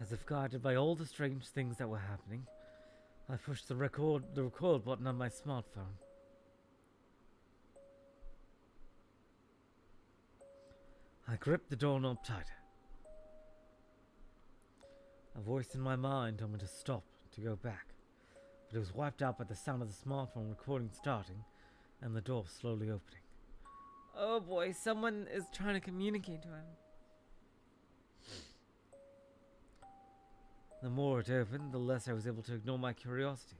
As if guided by all the strange things that were happening, I pushed the record button on my smartphone. I gripped the doorknob tighter. A voice in my mind told me to stop, to go back, but it was wiped out by the sound of the smartphone recording starting and the door slowly opening. Oh boy, someone is trying to communicate to him. The more it opened, the less I was able to ignore my curiosity.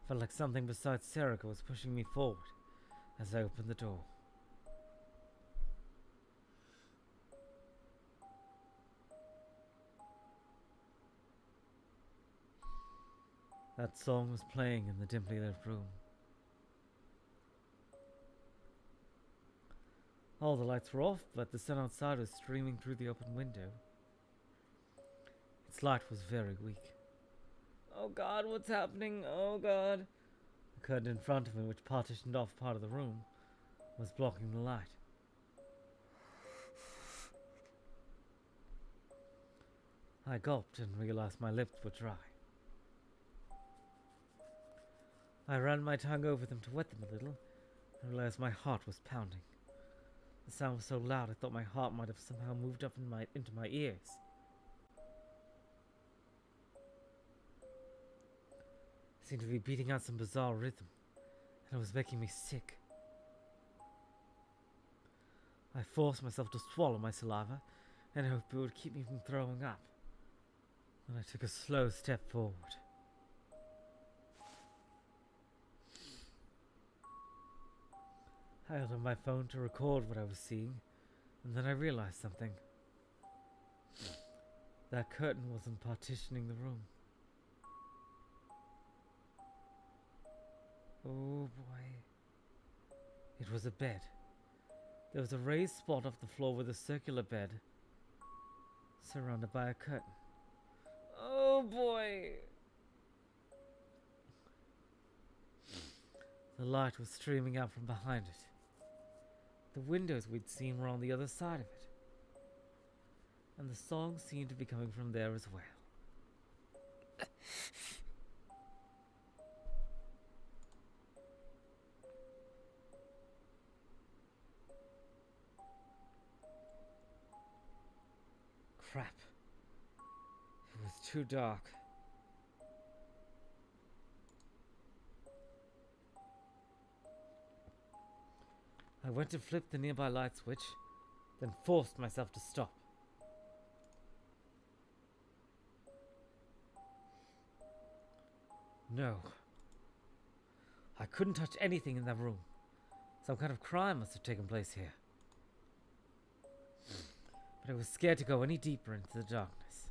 Felt like something besides Serica was pushing me forward as I opened the door. That song was playing in the dimly lit room. All the lights were off, but the sun outside was streaming through the open window. Its light was very weak. Oh god, what's happening? Oh god. The curtain in front of me, which partitioned off part of the room, was blocking the light. I gulped and realized my lips were dry. I ran my tongue over them to wet them a little, and realized my heart was pounding. The sound was so loud I thought my heart might have somehow moved up into my ears. It seemed to be beating out some bizarre rhythm, and it was making me sick. I forced myself to swallow my saliva and hoped it would keep me from throwing up. Then I took a slow step forward. I held on my phone to record what I was seeing, and then I realized something. That curtain wasn't partitioning the room. Oh boy. It was a bed. There was a raised spot off the floor with a circular bed, surrounded by a curtain. Oh boy. The light was streaming out from behind it. The windows we'd seen were on the other side of it. And the song seemed to be coming from there as well. Crap. It was too dark. I went to flip the nearby light switch, then forced myself to stop. No. I couldn't touch anything in that room. Some kind of crime must have taken place here. But I was scared to go any deeper into the darkness.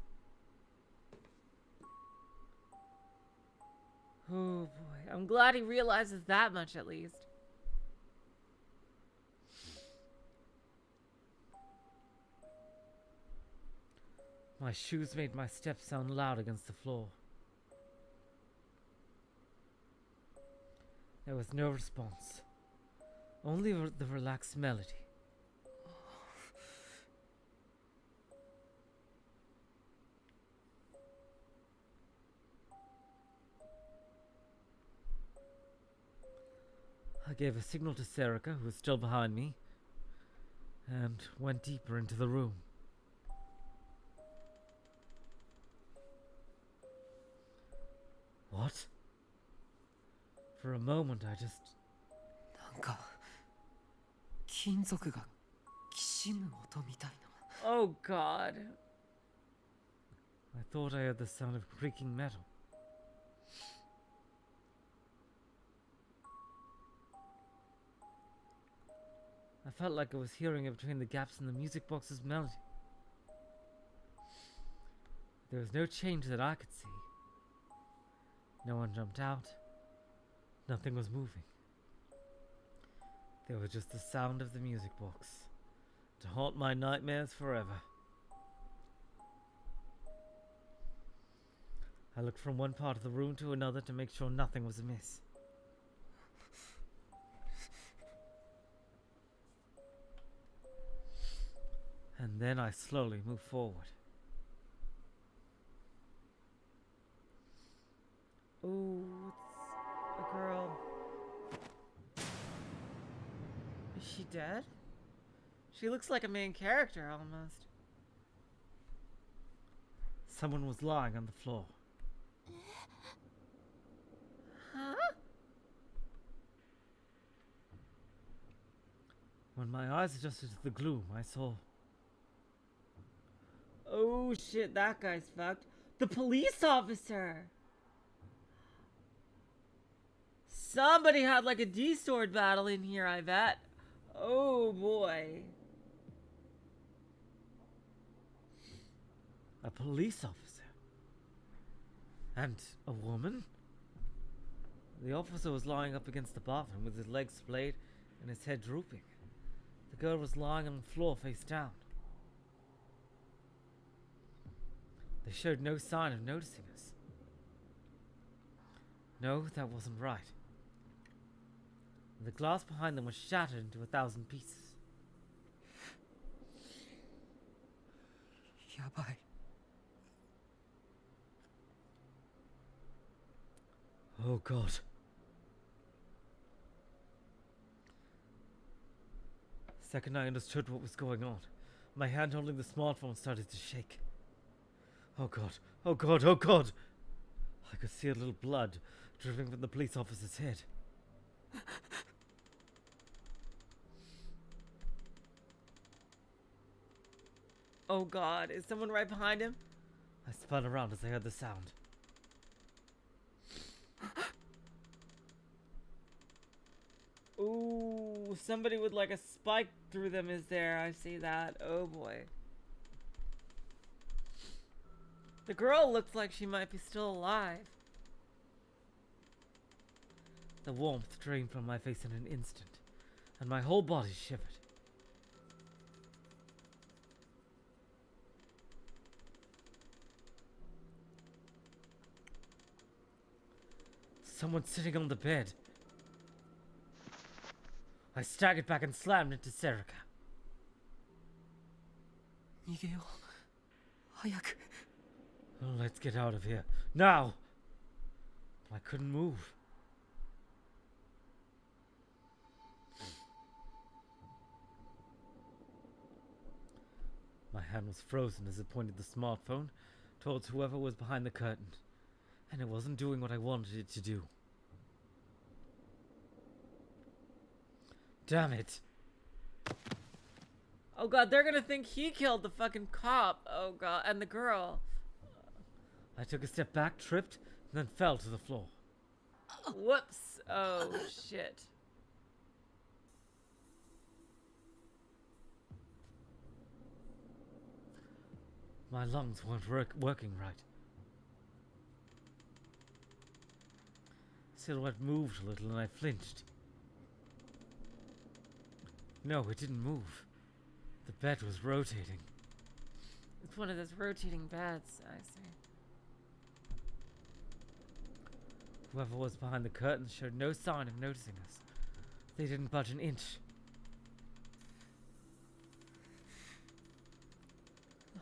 Oh boy, I'm glad he realizes that much at least. My shoes made my steps sound loud against the floor. There was no response. Only the relaxed melody. I gave a signal to Serica, who was still behind me, and went deeper into the room. What? For a moment, I just... なんか金属がきしむ音みたいな。 Oh god. I thought I heard the sound of creaking metal. I felt like I was hearing it between the gaps in the music box's melody. There was no change that I could see. No one jumped out. Nothing was moving. There was just the sound of the music box to haunt my nightmares forever. I looked from one part of the room to another to make sure nothing was amiss. And then I slowly moved forward. Ooh, it's a girl. Is she dead? She looks like a main character almost. Someone was lying on the floor. Huh? When my eyes adjusted to the gloom, I saw... Oh shit, that guy's fucked. The police officer! Somebody had like a D-sword battle in here, I bet. Oh boy. a police officer. And a woman? The officer was lying up against the bathroom with his legs splayed and his head drooping. The girl was lying on the floor face down. They showed no sign of noticing us. No, that wasn't right. The glass behind them was shattered into 1,000 pieces. やばい。 Oh God. The second I understood what was going on, my hand holding the smartphone started to shake. Oh God, oh God, oh God! I could see a little blood dripping from the police officer's head. Oh God, is someone right behind him? I spun around as I heard the sound. Ooh, somebody with like a spike through them is there. I see that. Oh boy. The girl looks like she might be still alive. The warmth drained from my face in an instant, and my whole body shivered. Someone sitting on the bed. I staggered back and slammed into Serica. 逃げよう早く Oh, let's get out of here. Now! I couldn't move. My hand was frozen as it pointed the smartphone towards whoever was behind the curtain, and it wasn't doing what I wanted it to do. Damn it. Oh god, they're gonna think he killed the fucking cop. Oh god, and the girl. I took a step back, tripped, and then fell to the floor. Whoops. Oh shit. My lungs weren't working right. Silhouette moved a little and I flinched. No, it didn't move. The bed was rotating. It's one of those rotating beds, I see. Whoever was behind the curtains showed no sign of noticing us. They didn't budge an inch.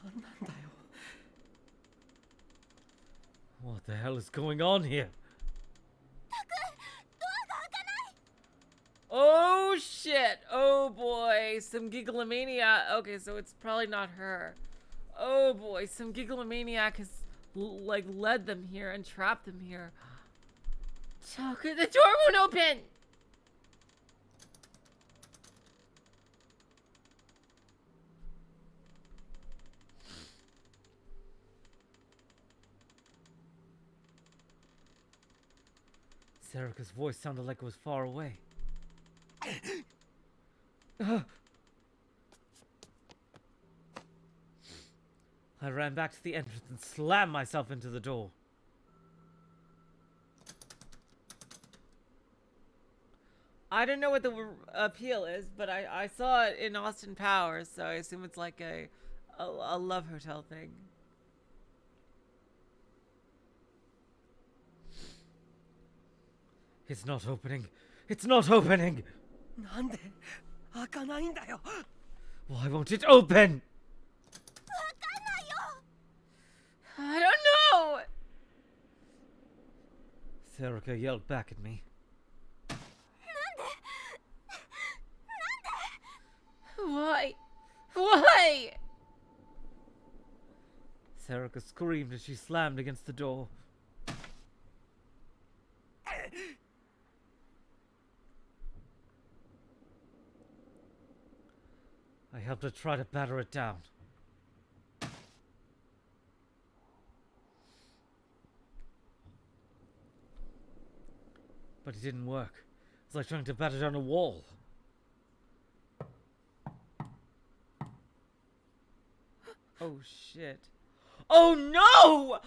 なんなんだよ What the hell is going on here? Oh shit! Oh boy, some gigalomania. Okay, so it's probably not her. Oh boy, some gigalomaniac has like led them here and trapped them here. Taku, the door won't open. Serica's voice sounded like it was far away. I ran back to the entrance and slammed myself into the door. I don't know what the appeal is, but I saw it in Austin Powers, so I assume it's like a love hotel thing. It's not opening. It's not opening. なんで開かないんだよ Why won't it open? I don't know. Serica yelled back at me. Why? Why? Serica screamed as she slammed against the door. I helped her try to batter it down. But it didn't work. It's like trying to batter down a wall. Oh shit. Oh no!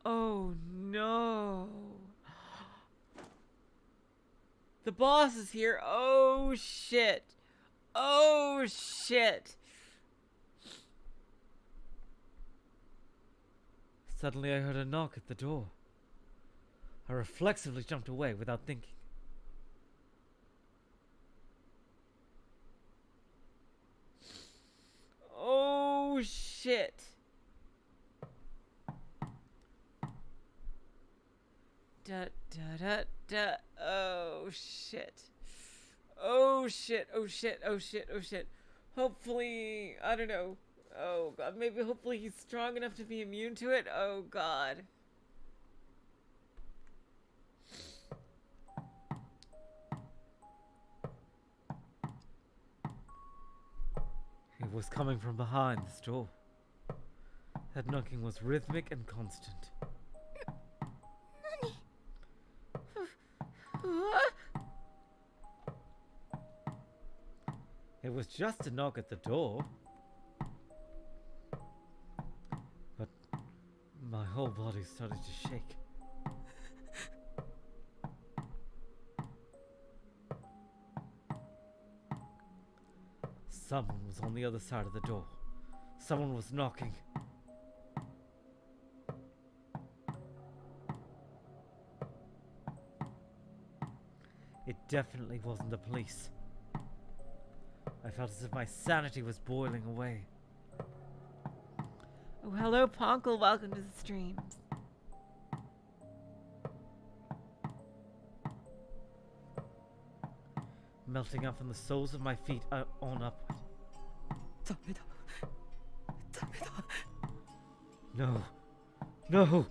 Oh no. The boss is here. Oh shit. Oh shit. Suddenly I heard a knock at the door. I reflexively jumped away without thinking. Oh shit. Da da da da. Oh shit. Oh shit. Oh shit. Oh shit. Oh shit. Hopefully, I don't know. Oh god, maybe hopefully he's strong enough to be immune to it. Oh god. It was coming from behind this door. That knocking was rhythmic and constant. What? It was just a knock at the door. But my whole body started to shake. Someone was on the other side of the door. Someone was knocking. It definitely wasn't the police. I felt as if my sanity was boiling away. Oh, hello, Ponkle. Welcome to the streams. Melting up from the soles of my feet on upward. ダメだダメだ No. No!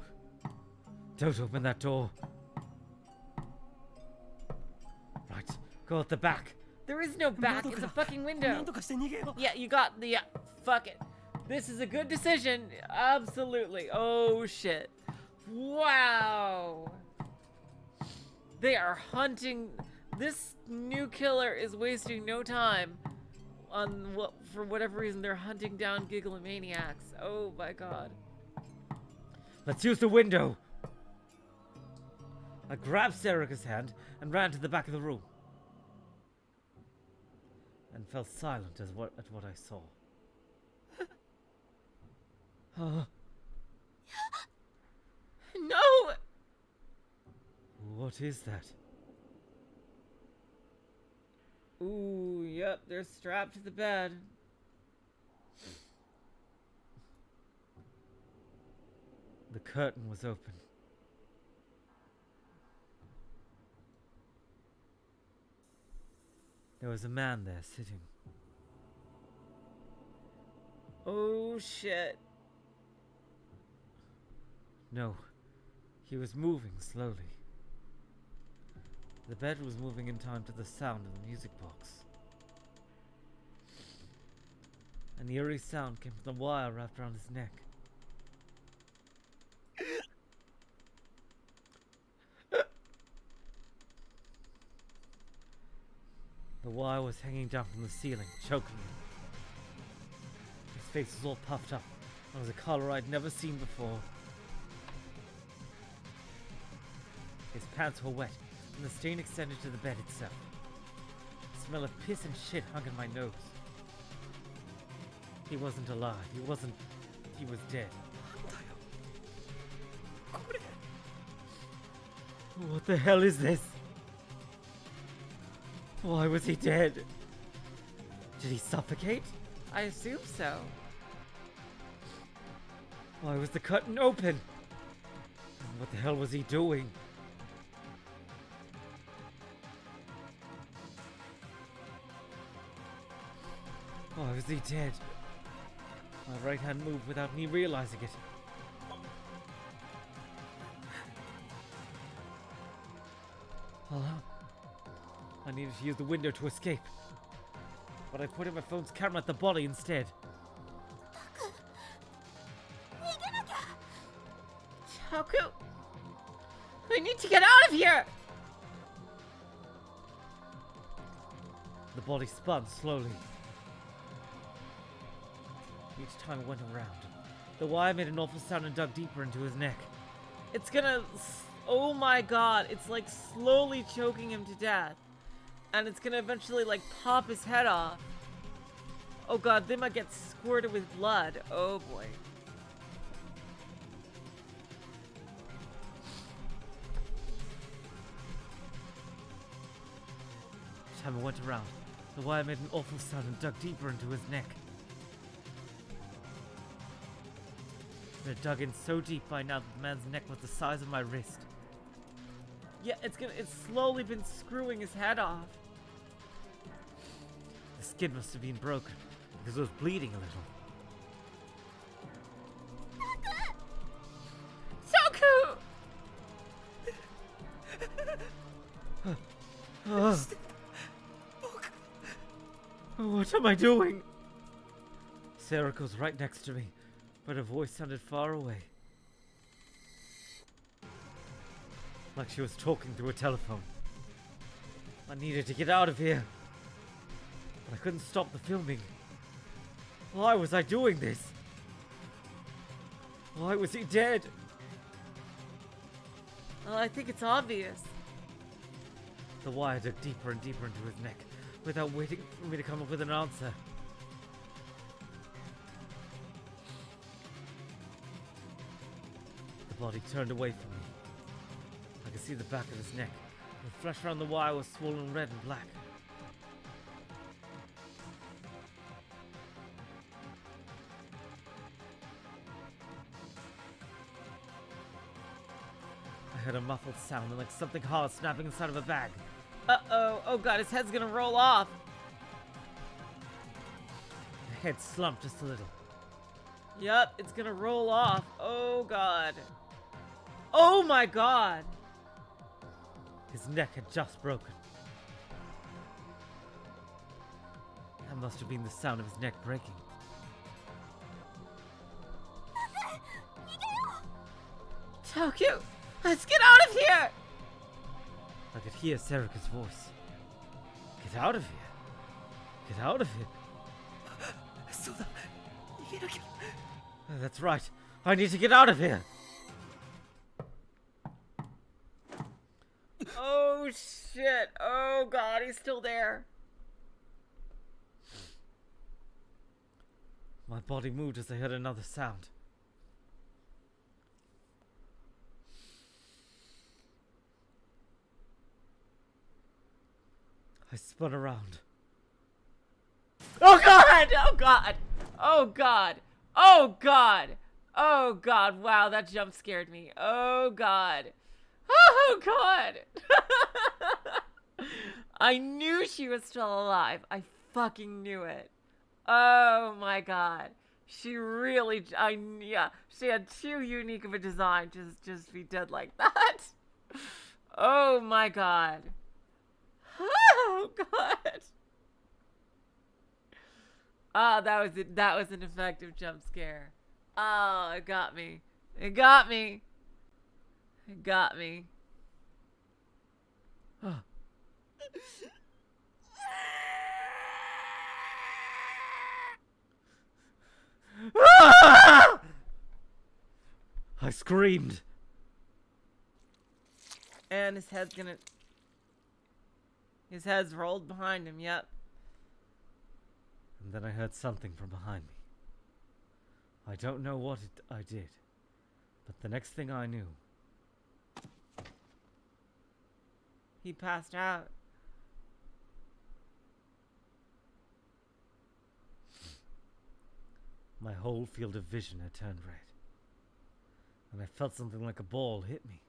Don't open that door. Right, go out the back. There is no back. It's a fucking な window. んとかして逃げよう Yeah, you got the. Yeah, fuck it. This is a good decision. Absolutely. Oh shit. Wow. They are hunting. This new killer is wasting no time on what, for whatever reason, they're hunting down Gigglomaniacs. Oh my god. Let's use the window. I grabbed Serica's hand and ran to the back of the room. And fell silent at what I saw. No! What is that? Ooh, yep, they're strapped to the bed. The curtain was open. There was a man there sitting. Oh shit. No, he was moving slowly. The bed was moving in time to the sound of the music box. An eerie sound came from the wire wrapped around his neck. The wire was hanging down from the ceiling, choking him. His face was all puffed up, and was a color I'd never seen before. His pants were wet, and the stain extended to the bed itself. The smell of piss and shit hung in my nose. He wasn't alive. He was dead. これ What the hell is this? Why was he dead? Did he suffocate? I assume so. Why was the curtain open? And what the hell was he doing? Why was he dead? My right hand moved without me realizing it. Hello? I needed to use the window to escape. But I pointed my phone's camera at the body instead. Taku! I need to get out of here! The body spun slowly. Each time it went around, the wire made an awful sound and dug deeper into his neck. It's gonna. Oh my god, it's like slowly choking him to death. And it's gonna eventually like pop his head off. Oh god, they might get squirted with blood. Oh boy. Each time it went around, the wire made an awful sound and dug deeper into his neck. It had dug in so deep by now that the man's neck was the size of my wrist. Yeah, it's slowly been screwing his head off. The skin must have been broken because it was bleeding a little. Taku! What am I doing? Sarah goes right next to me, but her voice sounded far away. Like she was talking through a telephone. I needed to get out of here, but I couldn't stop the filming. Why was I doing this? Why was he dead? Well, I think it's obvious. The wire dug deeper and deeper into his neck, without waiting for me to come up with an answer. The body turned away from me. I could see the back of his neck. The flesh around the wire was swollen red and black. I heard a muffled sound like something hard snapping inside of a bag. Uh-oh. Oh god, his head's gonna roll off. The head slumped just a little. Yep, it's gonna roll off. Oh god. Oh my god. His neck had just broken. That must have been the sound of his neck breaking. Takuru, let's get out of here. I could hear Serika's voice. Get out of here. Get out of here. That's right. I need to get out of here. Oh shit. Oh god, he's still there. My body moved as I heard another sound. I spun around. Oh god! Oh god! Oh god! Oh god! Oh god! Wow, that jump scared me. Oh god! Oh god! I knew she was still alive. I fucking knew it. Oh my god. She really, yeah, she had too unique of a design to just be dead like that. Oh my god. Oh god. Ah, that was an effective jump scare. Oh, it got me. It got me. It got me. I screamed. And his head's rolled behind him, yep. And then I heard something from behind me. I don't know what I did, but the next thing I knew, He passed out. my whole field of vision had turned red. And I felt something like a ball hit me.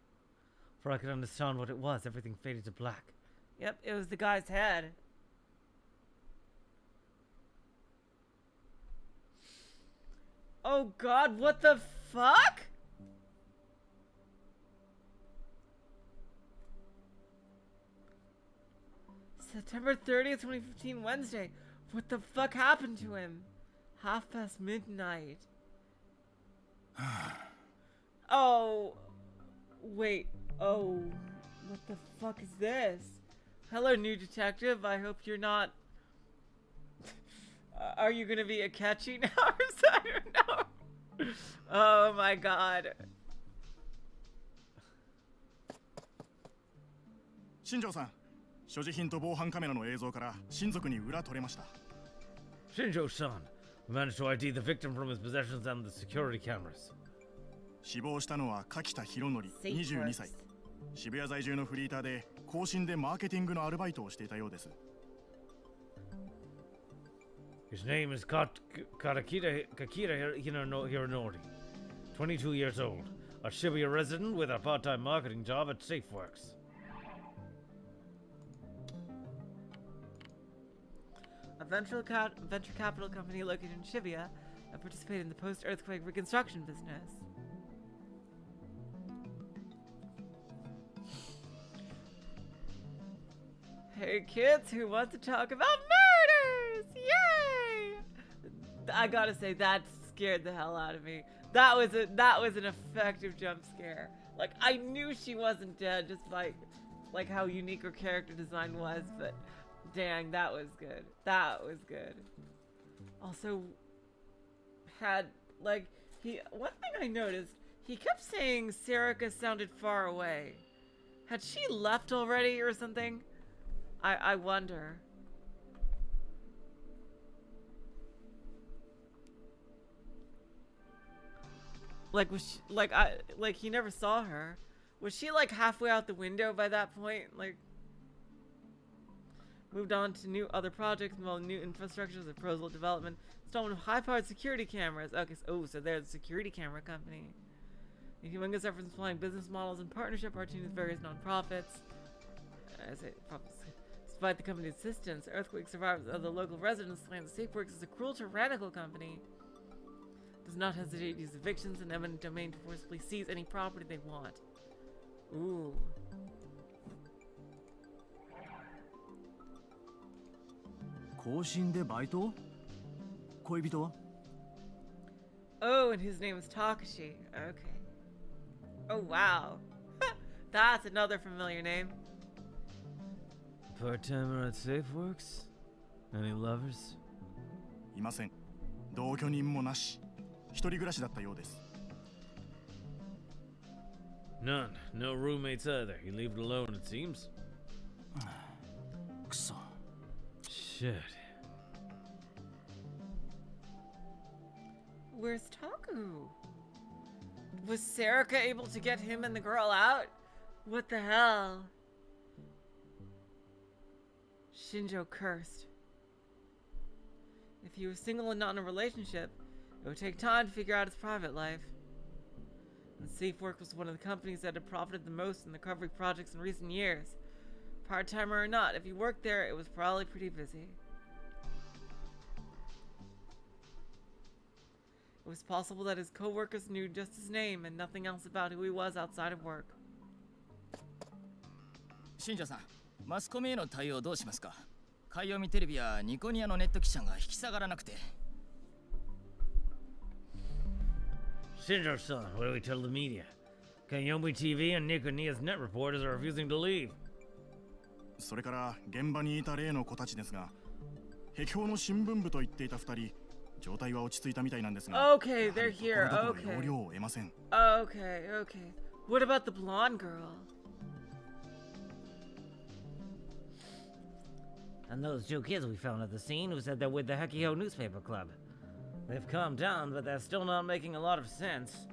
Before I could understand what it was, everything faded to black. Yep, it was the guy's head. Oh god, what the fuck? September 30th, 2015, Wednesday. What the fuck happened to him? midnight. Oh. Wait. Oh. What the fuck is this? Hello, new detective. I hope you're not... Are you gonna be a catchy now or something? I don't know. Oh my god. 新庄さん、所持品と防犯カメラの映像から親族に裏取れました。 Shinjo-san, we managed to ID the victim from his possessions and the security cameras. 死亡したのは柿田博則22歳。渋谷在住のフリーターで更新でマーケティングのアルバイトをしていたようです。 His name is Kakira Hironori, 22 years old, a Shibuya resident with a part-time marketing job at SafeWorks. A venture capital company located in Shibuya that participated in the post-earthquake reconstruction business. Hey kids, who want to talk about murders? Yay! I gotta say, that scared the hell out of me. That was an effective jump scare. Like, I knew she wasn't dead just by like how unique her character design was, but dang, that was good. That was good. Also, had like one thing I noticed, he kept saying Serika sounded far away. Had she left already or something? I wonder. Like, was she, like he never saw her. Was she like halfway out the window by that point? Like, moved on to other projects involving new infrastructures and proposal development, installing high-powered security cameras. Okay, so they're the security camera company. A humongous efforts supplying business models and partnership opportunities with various nonprofits. Despite the company's assistance, earthquake survivors of the local residents claim that SafeWorks is a cruel, tyrannical company. Does not hesitate to use evictions and eminent domain to forcibly seize any property they want. Ooh. Oh, and his name is Takashi. Okay. Oh, wow. That's another familiar name. Part-timer at SafeWorks? Any lovers? いません。同居人もなし。一人暮らしだったようです。None. No roommates either. You leave it alone, it seems. くそ。 Shit. Where's Takuru? Was Sarika able to get him and the girl out? What the hell? Shinjo cursed. If he was single and not in a relationship, it would take time to figure out his private life. And SafeWork was one of the companies that had profited the most in the recovery projects in recent years. Part-timer or not, if he worked there, it was probably pretty busy. It was possible that his co-workers knew just his name and nothing else about who he was outside of work. 新庄さん、マスコミへの対応どうしますか？海洋見テレビやニコニアのネット記者が引き下がらなくて。Shinjo-san, what do we tell the media? Kayomi TV and Nikonia's net reporters are refusing to leave. それから現場にいた例の子たちですが、壁標の新聞部と言っていた2人、状態は落ち着いたみたいなんですが、 Okay, they're here. ところどころ Okay. 要領を得ません。 Okay, okay. What about the blonde girl? And those two kids we found at the scene who said they're with the Hekiho newspaper club. They've calmed down, but they're still not making a lot of sense.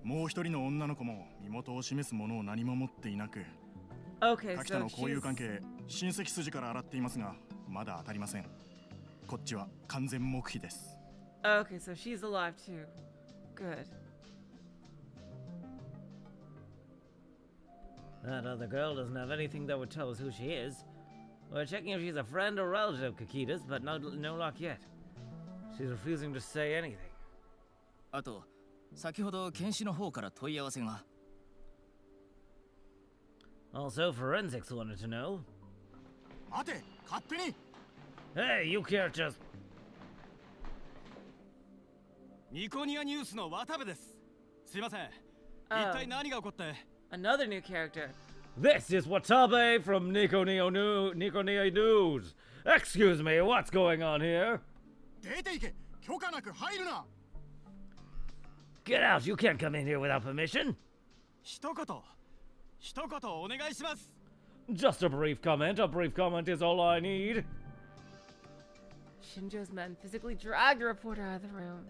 もう一人の女の子も身元を示すものを何も持っていなく、 Okay, 柿田 so の交友 she's... 関係、親戚筋から洗っていますが、まだ当たりません。こっちは完全黙秘です。 Okay, so she's alive too. Good. That other girl doesn't have anything that would tell us who she is. We're checking if she's a friend or relative of Kakita's, but no luck yet. She's refusing to say anything. あと、先ほど検視の方から問い合わせが。Also, forensics wanted to know. 待て、勝手に。 Hey, you can't just... ニコニアニュースの渡部です。すいません。Oh. 一体何が起こって。 Another new character. This is Watabe from Nikonia News. Excuse me, what's going on here? 出て行け。許可なく入るな。 Get out, you can't come in here without permission. 一言お願いします。 Just a brief comment is all I need. Shinjo's men physically dragged the reporter out of the room.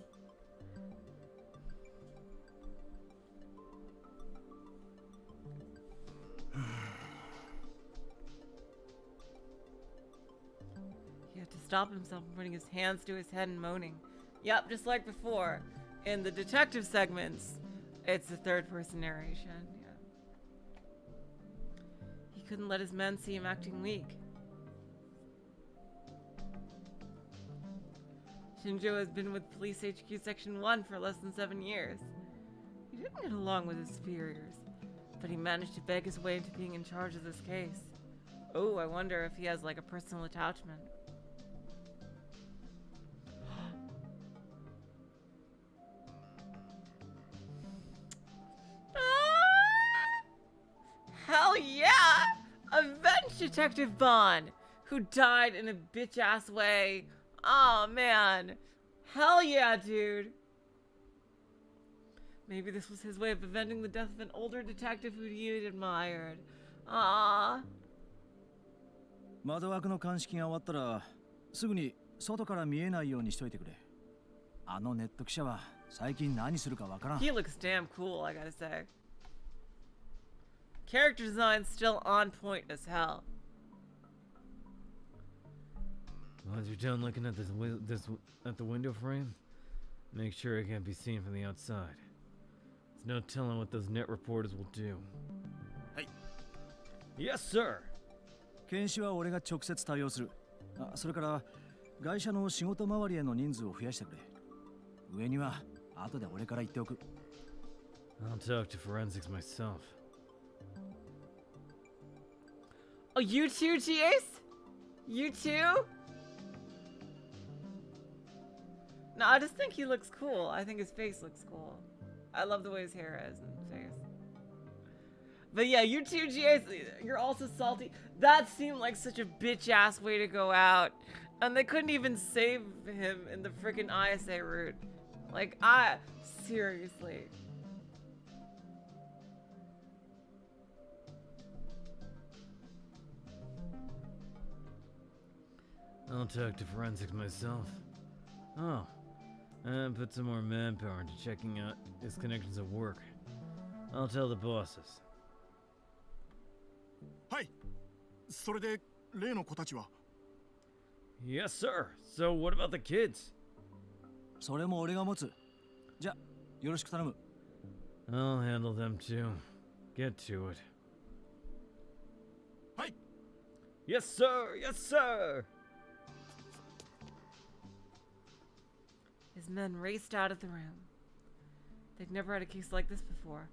He had to stop himself from putting his hands to his head and moaning. Yep, just like before. In the detective segments, it's the third-person narration. Yeah. He couldn't let his men see him acting weak. Shinjo has been with Police HQ Section 1 for less than 7 years. He didn't get along with his superiors, but he managed to beg his way into being in charge of this case. Oh, I wonder if he has like a personal attachment. Hell yeah! Avenge Detective Bond, who died in a bitch-ass way. Oh man. Hell yeah, dude. Maybe this was his way of avenging the death of an older detective who he had admired. Ah. 窓枠の鑑識が終わったらすぐに外から見えないようにしといてくれ。あのネット記者は最近何するかわからん。 He looks damn cool, I gotta say. Character design still on point as hell. Once you're done looking at at the window frame, make sure it can't be seen from the outside. There's no telling what those net reporters will do. Hey. Yes, sir. 検視は俺が直接対応する。あ、それから会社の仕事周りへの人数を増やしてくれ。上には後で俺から言っておく。I'll talk to forensics myself. Oh, you too, G-Ace? You too? No, I just think he looks cool. I think his face looks cool. I love the way his hair is and face. But yeah, you too, G-Ace. You're also salty. That seemed like such a bitch-ass way to go out. And they couldn't even save him in the freaking ISA route. Like, seriously. I'll talk to forensics myself. Oh, and put some more manpower into checking out his connections at work. I'll tell the bosses. はい。それで例の子たちは。 Yes, sir. So what about the kids? それも俺が持つ。じゃ、よろしく頼む。I'll handle them too. Get to it. はい。 Yes, sir. Yes, sir. His men raced out of the room. They'd never had a case like this before,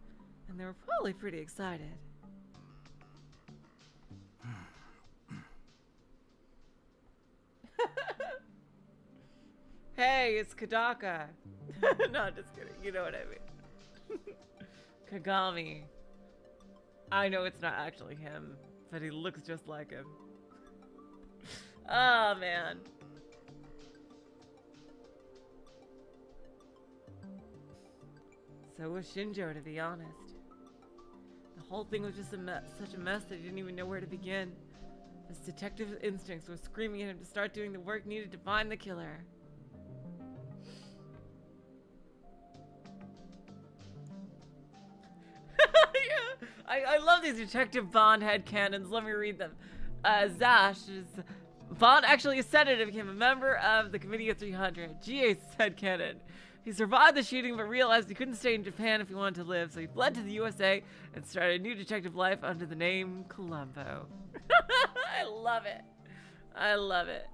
and they were probably pretty excited. Hey, it's Kadaka. No, just kidding. You know what I mean. Kagami. I know it's not actually him, but he looks just like him. Oh, man. So was Shinjo, to be honest. The whole thing was just such a mess that he didn't even know where to begin. His detective instincts were screaming at him to start doing the work needed to find the killer. Yeah, I love these Detective Bond headcanons. Let me read them. Zash is... Bond actually ascended and became a member of the Committee of 300. G.A.'s headcanon. He survived the shooting but realized he couldn't stay in Japan if he wanted to live, so he fled to the USA and started a new detective life under the name Columbo. I love it. I love it.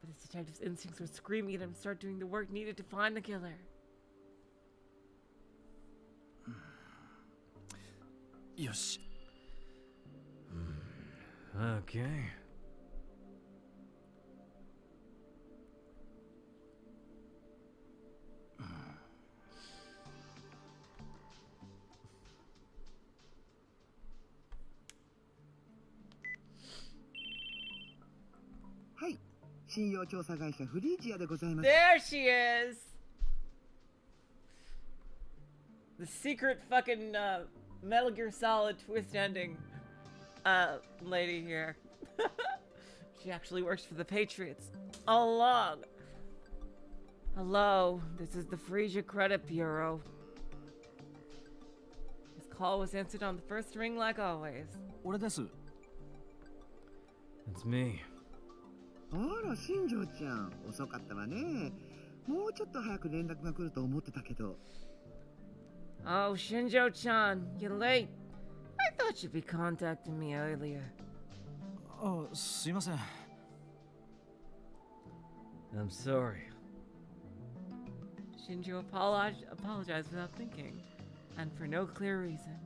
But his detective's instincts were screaming at him to start doing the work needed to find the killer. Yosh. Okay. There she is! The secret fucking Metal Gear Solid twist ending lady here. She actually works for the Patriots all along. Hello, this is the Frisia Credit Bureau. His call was answered on the first ring like always. 俺です。 It's me. あら、新庄ちゃん、遅かったわね。もうちょっと早く連絡が来ると思ってたけど。Oh, Shinjo-chan, you're late. I thought you'd be contacting me earlier. あ、すいません。I'm sorry. Shinjo apologized without thinking, and for no clear reason.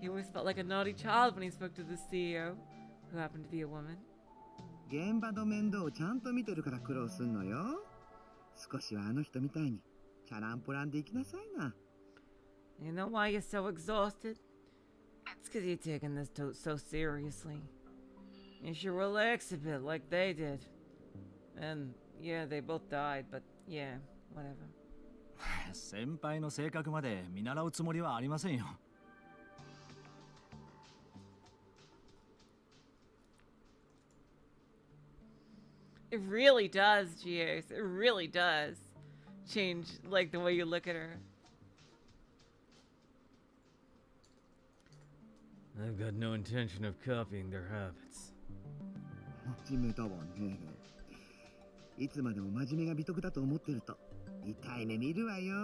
He always felt like a naughty child when he spoke to the CEO, who happened to be a woman. 現場の面倒をちゃんと見てるから苦労すんのよ。少しはあの人みたいにチャランポランで行きなさいな。You know why you're so exhausted? It's because you're taking this so seriously. You should relax a bit like they did. And yeah, they both died, but yeah, whatever. 先輩の性格まで見習うつもりはありませんよ。It really does, Gios. It really does change, like, the way you look at her. I've got no intention of copying their habits. 真面目だわね。いつまでも真面目が美徳だと思ってると痛い目見るわよ。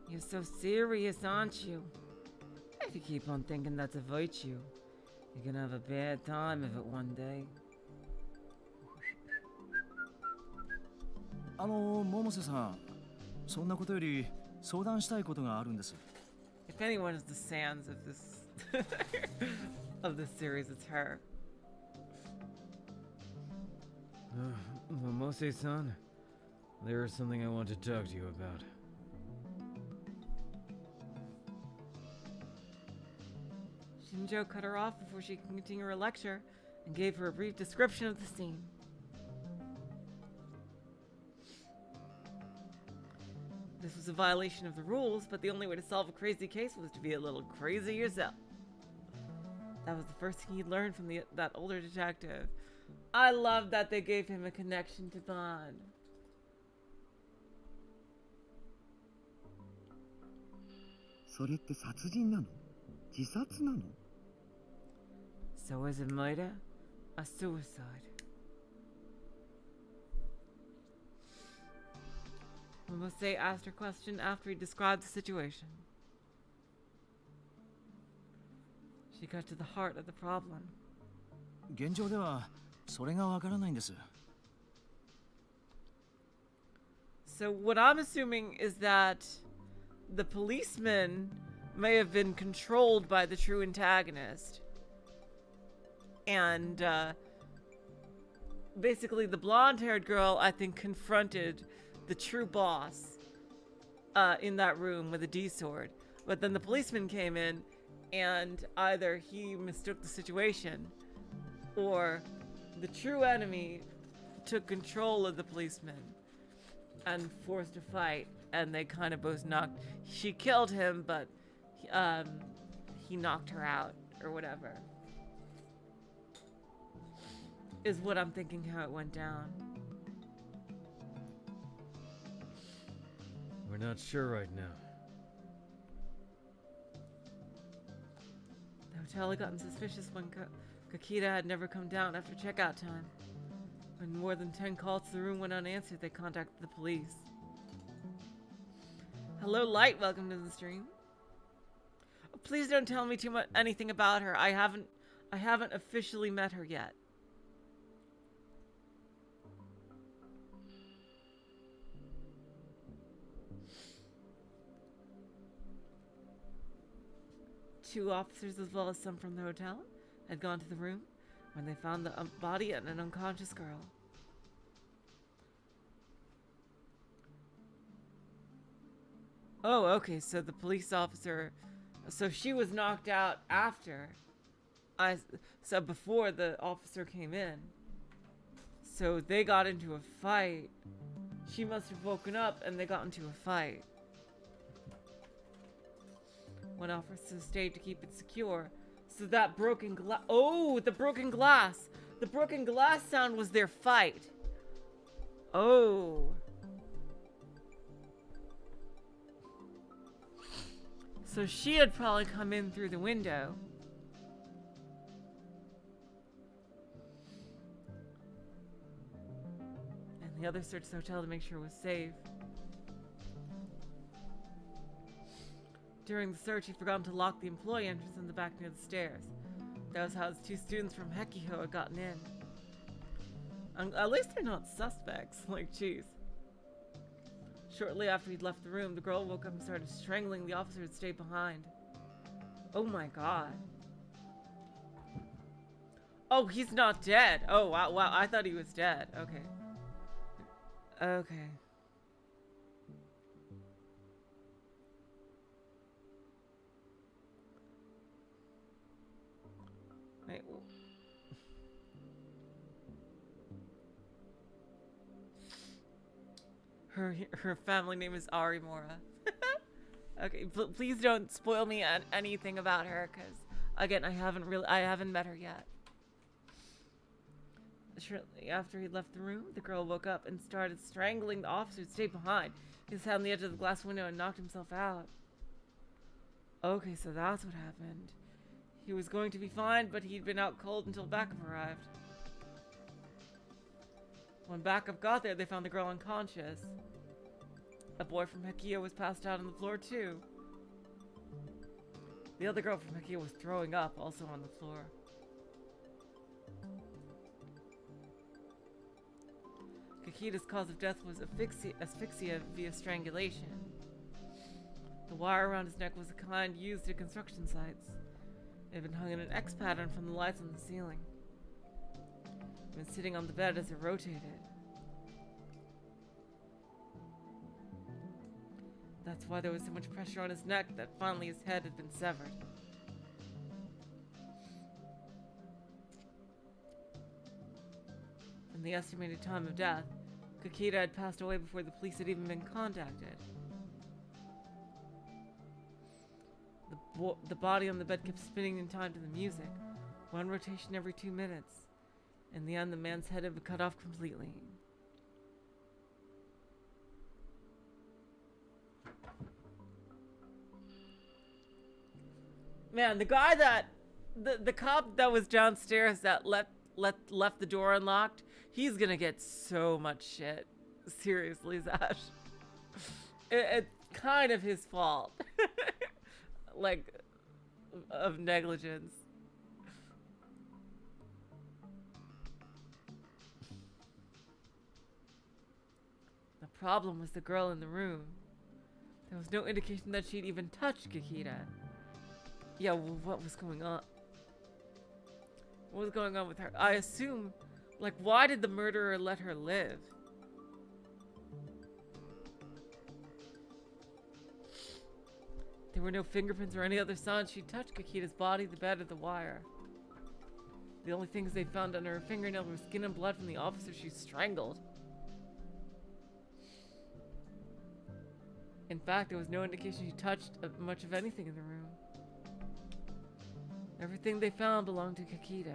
You're so serious, aren't you? If you keep on thinking that's a virtue, you're gonna have a bad time of it one day. 百瀬さん、そんなことより相談したいことがあるんです。If anyone is the Sans of this of this series, it's her. Momose-san, there is something I want to talk to you about. Shinjo cut her off before she could continue her lecture and gave her a brief description of the scene. This was a violation of the rules, but the only way to solve a crazy case was to be a little crazy yourself. That was the first thing he'd learned from that older detective. I love that they gave him a connection to Bond. So is it murder or suicide? Momose asked her question after he described the situation. She got to the heart of the problem. 現状ではそれがわからないんです。So what I'm assuming is that the policeman may have been controlled by the true antagonist. And basically the blonde-haired girl, I think, confronted the true boss in that room with a D-sword. But then the policeman came in and either he mistook the situation or the true enemy took control of the policeman and forced a fight, and they kind of both knocked. She killed him, but he knocked her out or whatever. Is what I'm thinking how it went down. We're not sure right now. The hotel had gotten suspicious when Kakita had never come down after checkout time. When more than 10 calls to the room went unanswered, they contacted the police. Hello, Light. Welcome to the stream. Oh, please don't tell me too much anything about her. I haven't officially met her yet. Two officers, as well as some from the hotel, had gone to the room when they found the body and an unconscious girl. Oh, okay, so the police officer... So she was knocked out after... So before the officer came in. So they got into a fight. She must have woken up and they got into a fight. One officer stayed to keep it secure. So that broken glass... Oh, the broken glass! The broken glass sound was their fight. Oh. So she had probably come in through the window. And the other searched the hotel to make sure it was safe. During the search, he forgot to lock the employee entrance in the back near the stairs. That was how his two students from Hekiho had gotten in. At least they're not suspects. Like, jeez. Shortly after he'd left the room, the girl woke up and started strangling the officer who'd stayed behind. Oh my god. Oh, he's not dead. Oh, wow, wow. I thought he was dead. Okay. Okay. Wait. Her family name is Arimora. Okay, please don't spoil me anything about her, because again, I haven't met her yet. Shortly after he left the room, the girl woke up and started strangling the officer who stayed behind. He sat on the edge of the glass window and knocked himself out. Okay, so that's what happened. He was going to be fine, but he'd been out cold until backup arrived. When backup got there, they found the girl unconscious. A boy from Hekia was passed out on the floor too. The other girl from Hekia was throwing up, also on the floor. Kakita's cause of death was asphyxia via strangulation. The wire around his neck was the kind used at construction sites. It had been hung in an X pattern from the lights on the ceiling. It had been sitting on the bed as it rotated. That's why there was so much pressure on his neck that finally his head had been severed. From the estimated time of death, Kakita had passed away before the police had even been contacted. The body on the bed kept spinning in time to the music, one rotation every 2 minutes. In the end, the man's head had been cut off completely. Man, the guy that the cop that was downstairs that left the door unlocked, he's gonna get so much shit. Seriously, Zash. It's kind of his fault. Like, of negligence. The problem was the girl in the room. There was no indication that she'd even touched Kakita. Yeah, well, what was going on? What was going on with her? I assume, like, why did the murderer let her live? There were no fingerprints or any other signs she touched Kakita's body, the bed, or the wire. The only things they found under her fingernail were skin and blood from the officer she strangled. In fact, there was no indication she touched much of anything in the room. Everything they found belonged to Kakita.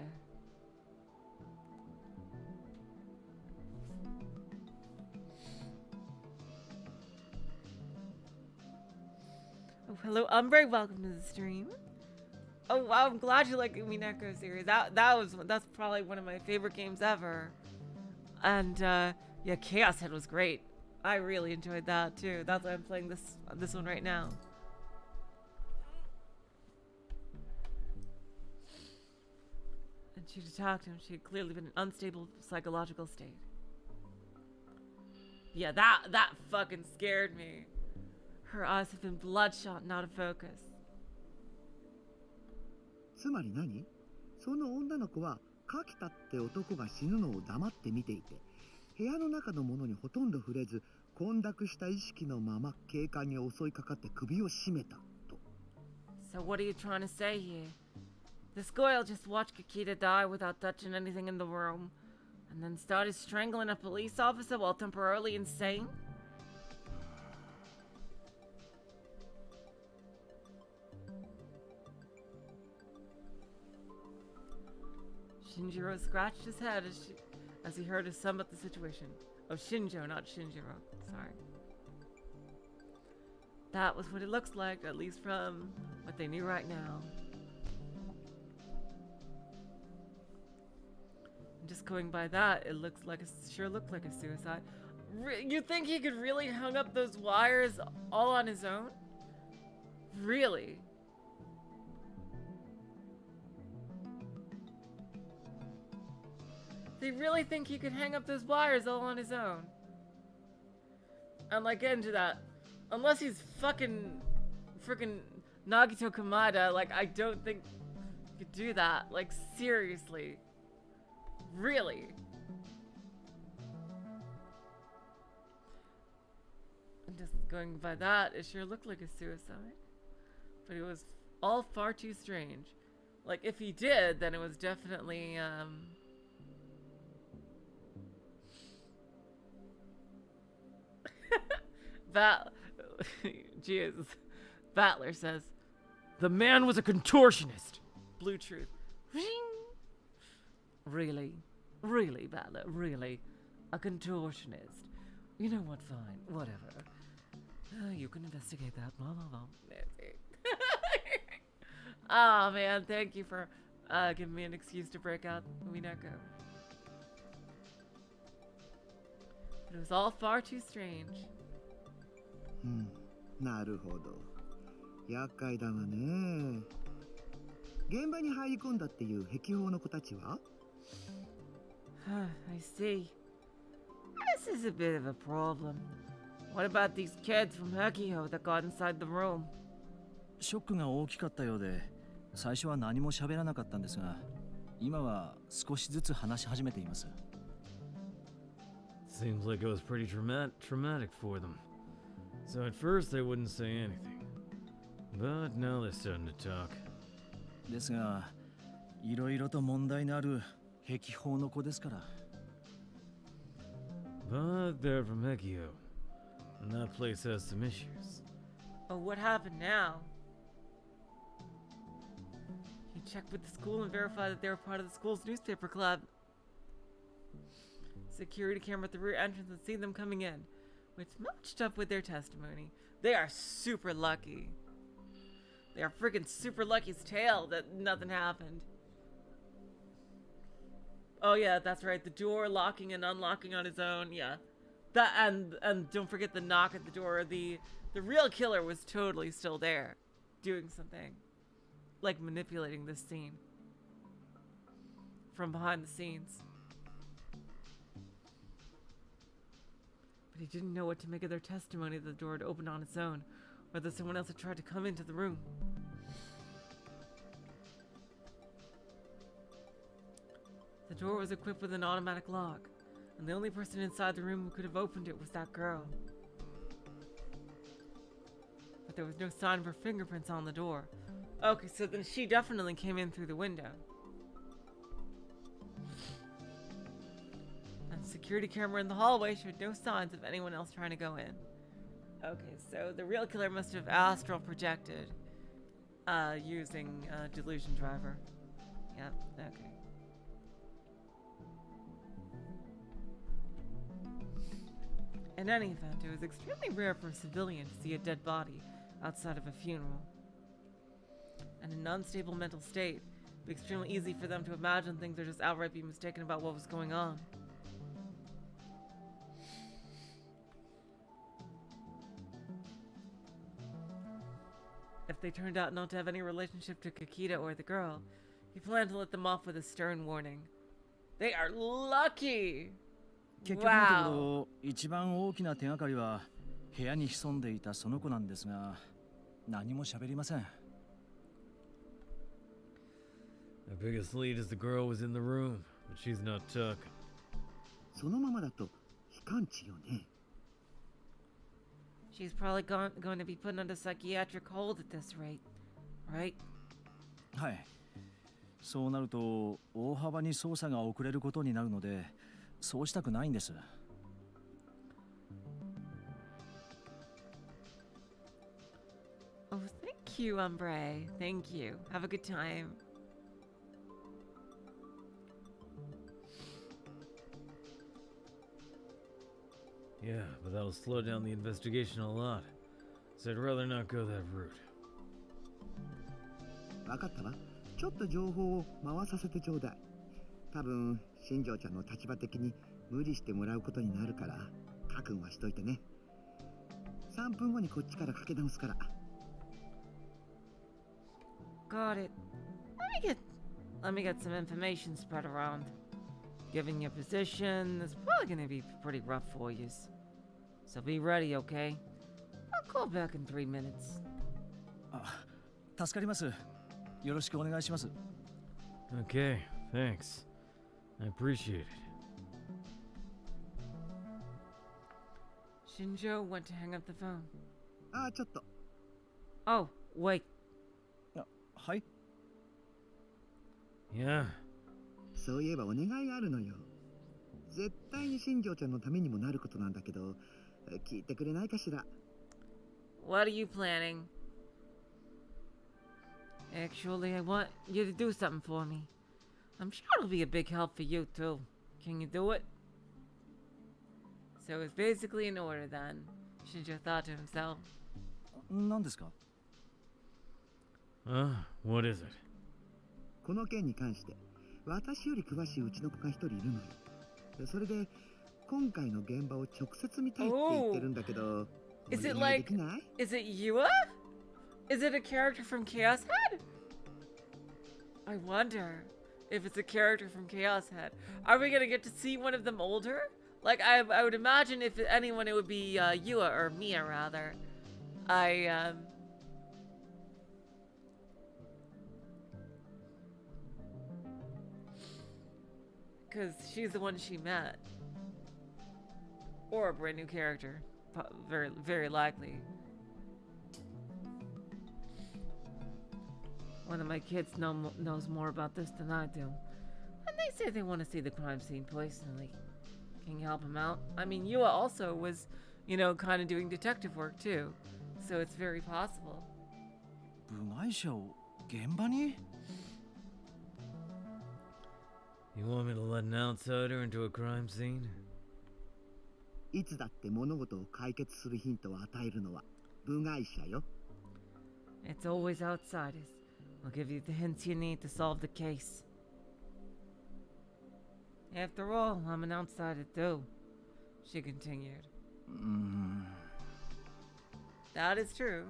Oh, hello, Umbre. Welcome to the stream. Oh, wow, I'm glad you like the Umineko series. That's probably one of my favorite games ever. And yeah, Chaos Head was great. I really enjoyed that too. That's why I'm playing this one right now. And she'd attacked him. She had clearly been in an unstable psychological state. Yeah, that fucking scared me. Her eyes have been bloodshot and out of focus. つまり何？その女の子は柿田って男が死ぬのを黙って見ていて、部屋の中のものにほとんど触れず、混濁した意識のまま警官に襲いかかって首を絞めたと。So what are you trying to say here? This girl just watched Kakita die without touching anything in the room, and then started strangling a police officer while temporarily insane? Shinjiro scratched his head as he heard her sum up the situation. Oh, Shinjo, not Shinjiro. Sorry. That was what it looks like, at least from what they knew right now. And just going by that, it looks like sure looked like a suicide. You think he could really hung up those wires all on his own? Really? They really think he could hang up those wires all on his own? And like, get into that. Unless he's freaking Nagito Kamada, like, I don't think he could do that. Like, seriously. Really? And just going by that, it sure looked like a suicide. But it was all far too strange. Like, if he did, then it was definitely, Jesus. Battler says, the man was a contortionist. Blue Truth. Really? Really, Bella, really. A contortionist. You know what, fine, whatever. You can investigate that, blah, blah, blah. Nancy. Oh man, thank you for giving me an excuse to break out Minako. But it was all far too strange. なるほど。厄介だわね。現場に入り込んだっていう壁砲の子たちは I see. This is a bit of a problem. What about these kids from Hekio that got inside the room? ショックが大きかったようで、最初は何も喋らなかったんですが、今は少しずつ話し始めています。Seems like it was pretty traumatic for them. So at first they wouldn't say anything. But now they're starting to talk. ですが、いろいろと問題のある壁砲の子ですから。But they're from Hekio, and that place has some issues. Oh, what happened now? He checked with the school and verified that they were part of the school's newspaper club. Security camera at the rear entrance had seen them coming in, which matched up with their testimony. They are super lucky. They are freaking super lucky as tail that nothing happened. Oh yeah, that's right. The door locking and unlocking on his own. Yeah, that and don't forget the knock at the door. The real killer was totally still there, doing something, like manipulating this scene from behind the scenes. But he didn't know what to make of their testimony that the door had opened on its own, or that someone else had tried to come into the room. The door was equipped with an automatic lock, and the only person inside the room who could have opened it was that girl. But there was no sign of her fingerprints on the door. Okay, so then she definitely came in through the window. And the security camera in the hallway showed no signs of anyone else trying to go in. Okay, so the real killer must have astral projected using delusion driver. Yep, okay. In any event, it was extremely rare for a civilian to see a dead body outside of a funeral. And in an unstable mental state, it'd be extremely easy for them to imagine things or just outright be mistaken about what was going on. If they turned out not to have any relationship to Kakita or the girl, he planned to let them off with a stern warning. They are lucky! 結局のところ、一番大きな手がかりは部屋に潜んでいたその子なんですが、何も喋りません。The biggest lead is the girl was in the room, but she's not talking. そのままだと非感知よね。She's probably going to be put under psychiatric hold at this rate, right? はい。そうなると大幅に捜査が遅れることになるので、そうしたくないんです。Oh, thank you, Umbre. Thank you. Have a good time. Yeah, but that'll slow down the investigation a lot. So I'd rather not go that route. わかったわ。ちょっと情報を回させてちょうだい。多分新庄ちゃんの立場的に無理してもらうことになるから覚悟はしといてね。3分後にこっちからかけ直すから。Got it. Let me get some information spread around. Given your position, it's probably gonna be pretty rough for you. So be ready, okay? I'll call back in 3 minutes. あ、助かります。よろしくお願いします。Okay, thanks. I appreciate it. Shinjo went to hang up the phone. あ、ちょっと。Oh, wait. はい。Yeah. そういえばお願いがあるのよ。絶対に新庄ちゃんのためにもなることなんだけど、聞いてくれないかしら。What are you planning? Actually, I want you to do something for me. I'm sure it'll be a big help for you too. Can you do it? So it's basically in order then, Shinjo thought to himself. 何ですか? What is it? この件に関して私より詳しいうちの子が一人いるのよ。でそれで今回の現場を直接見たいって言ってるんだけど、Is お it 願いで like, きない？ is it Yua? Is it a character from Chaos Head? I wonder if it's a character from Chaos Head. Are we gonna get to see one of them older? Like, I would imagine if anyone, it would be Yua, or Mia, rather. Because she's the one she met. Or a brand new character. Very, very likely. One of my kids knows more about this than I do. And they say they want to see the crime scene personally. Can you help them out? I mean, Yua also was, you know, kind of doing detective work too. So it's very possible. 部外者を現場に? You want me to let an outsider into a crime scene? いつだって物事を解決するヒントを与えるのは部外者よ。It's always outsiders. I'll give you the hints you need to solve the case. After all, I'm an outsider too, she continued. That is true.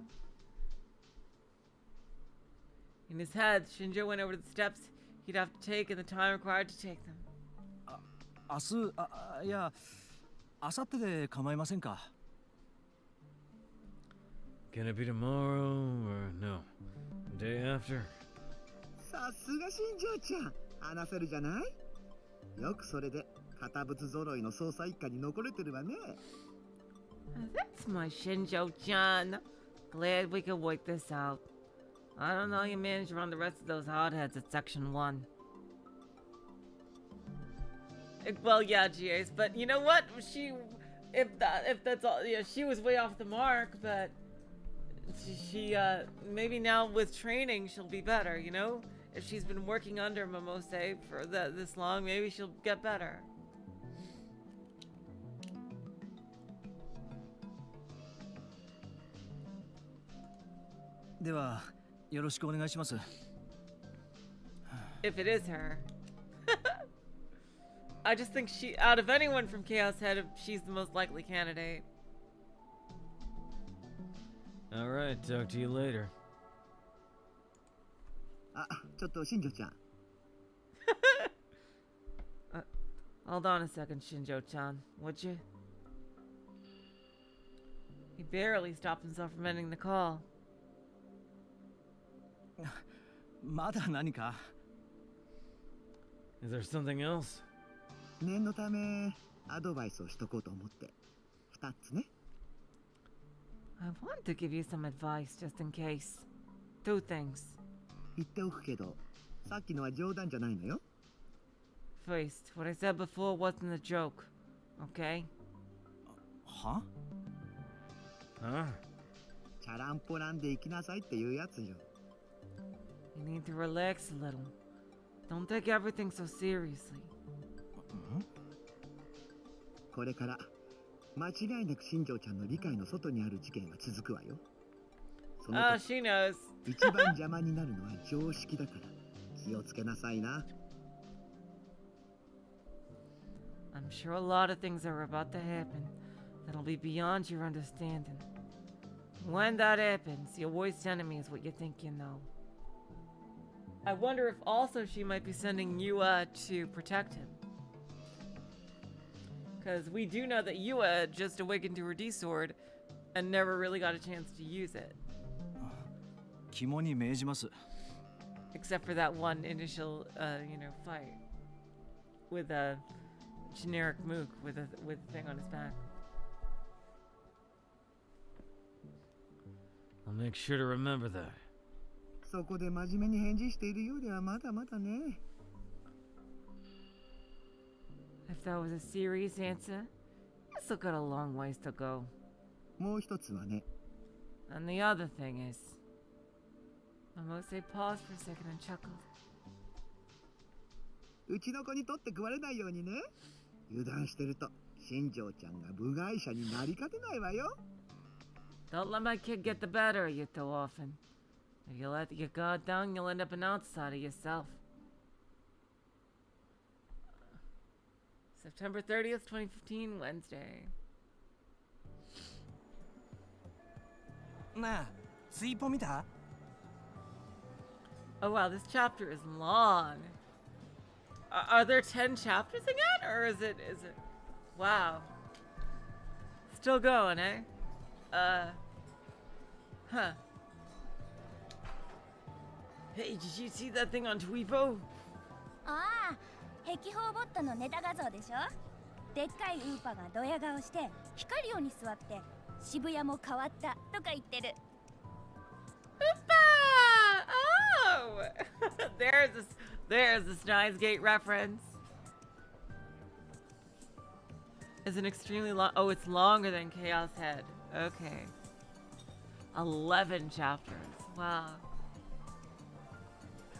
In his head, Shinjo went over the steps he'd have to take and the time required to take them. 明日、いや、明後日で構いませんか? Can it be tomorrow or no? Day after? さすが新庄ちゃん、話せるじゃない？よくそれで堅物揃いの捜査一課に残れてるわね。That's my Shinjo-chan. Glad we could work this out. I don't know how you managed to run the rest of those hotheads at Section 1. Well, yeah, GAs, but you know what? If that's all, yeah, she was way off the mark, but she maybe now with training she'll be better, you know? If she's been working under Momose for this long, maybe she'll get better. If it is her. I just think she, out of anyone from Chaos Head, she's the most likely candidate. Alright, talk to you later. あ、ちょっと新庄ちゃん。Hold on a second, Shinjo-chan, would you? He barely stopped himself from ending the call. まだ何か? Is there something else? 念のためアドバイスをしとこうと思って。2つね。I want to give you some advice just in case. 2 things. 言っておくけど、さっきのは冗談じゃないのよ。First, what I said before wasn't a joke, okay? は? チャランポランで行きなさいっていうやつよ。You need to relax a little. Don't take everything so seriously. これから間違いなく新庄ちゃんの理解の外にある事件が続くわよ。その時 she knows. 一番邪魔になるのは常識だから気をつけなさいな。I'm sure a lot of things are about to happen that'll be beyond your understanding. When that happens, your worst enemy is what you think you know. I wonder if also she might be sending Yua to protect him. Because we do know that Yua just awakened to her D-sword and never really got a chance to use it. 肝に銘じます。 Except for that one initial, fight with a generic mook with a thing on his back. I'll make sure to remember that. そこで真面目に返事しているようではまだまだね。If that was a serious answer, you still got a long ways to go. もう一つはね。 And the other thing is, Momose paused for a second and chuckled. うちの子に取って食われないようにね。油断してると新庄ちゃんが部外者になりかねないわよ。 Don't let my kid get the better of you too often. If you let your guard down, you'll end up an outsider yourself. September 30th, 2015, Wednesday. なあ、スイポ見た？ Oh wow, this chapter is long. Are there 10 chapters again? Or is it... Wow. Still going, eh? Huh. Hey, did you see that thing on Twipo? ああ、壁砲ボットのネタ画像でしょ。でっかいウーパがドヤ顔して光るように座って渋谷も変わったとか言ってる。Oh! there's this Steins Gate reference. It's an extremely long... Oh, it's longer than Chaos Head. Okay. 11 chapters. Wow.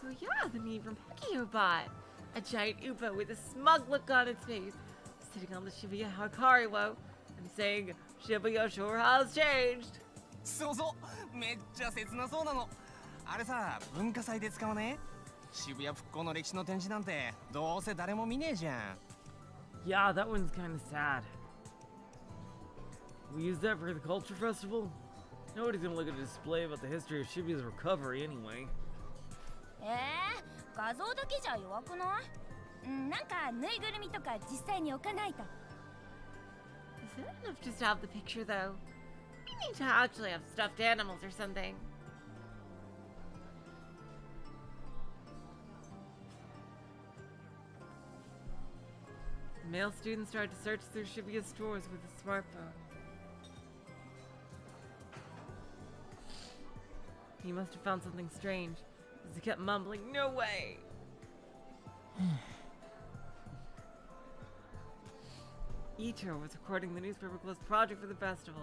Oh yeah, the meme from Hekiobot. A giant Upa with a smug look on its face, sitting on the Shibuya Hakariwo and saying, Shibuya sure has changed. そうそう、めっちゃ切なそうなの。あれさ、文化祭で使わね？渋谷復興の歴史の展示なんてどうせ誰も見ねえじゃん。Yeah, that one's kind of sad. We use that for the culture festival? Nobody's gonna look at a display about the history of Shibuya's recovery anyway. 画像だけじゃ弱くない？なんかぬいぐるみとか実際に置かないと。Is it enough just to have the picture though? We need to actually have stuffed animals or something. Male students tried to search through Shibuya stores with a smartphone. He must have found something strange, as he kept mumbling, "No way!" Ito was recording the newspaper close project for the festival.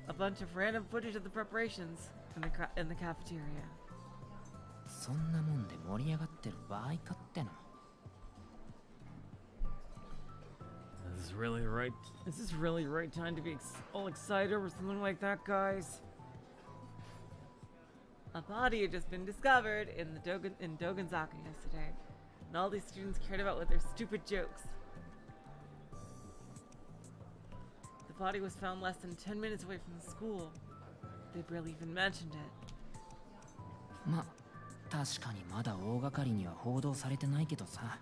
A bunch of random footage of the preparations in the cafeteria. そんなもんで盛り上がってる場合かっての。Is this really the right time to be all excited over something like that, guys? A body had just been discovered in Dogenzaka yesterday, and all these students cared about with their stupid jokes. The body was found less than 10 minutes away from the school. They barely even mentioned it. ま、確かにまだ大掛かりには報道されてないけどさ。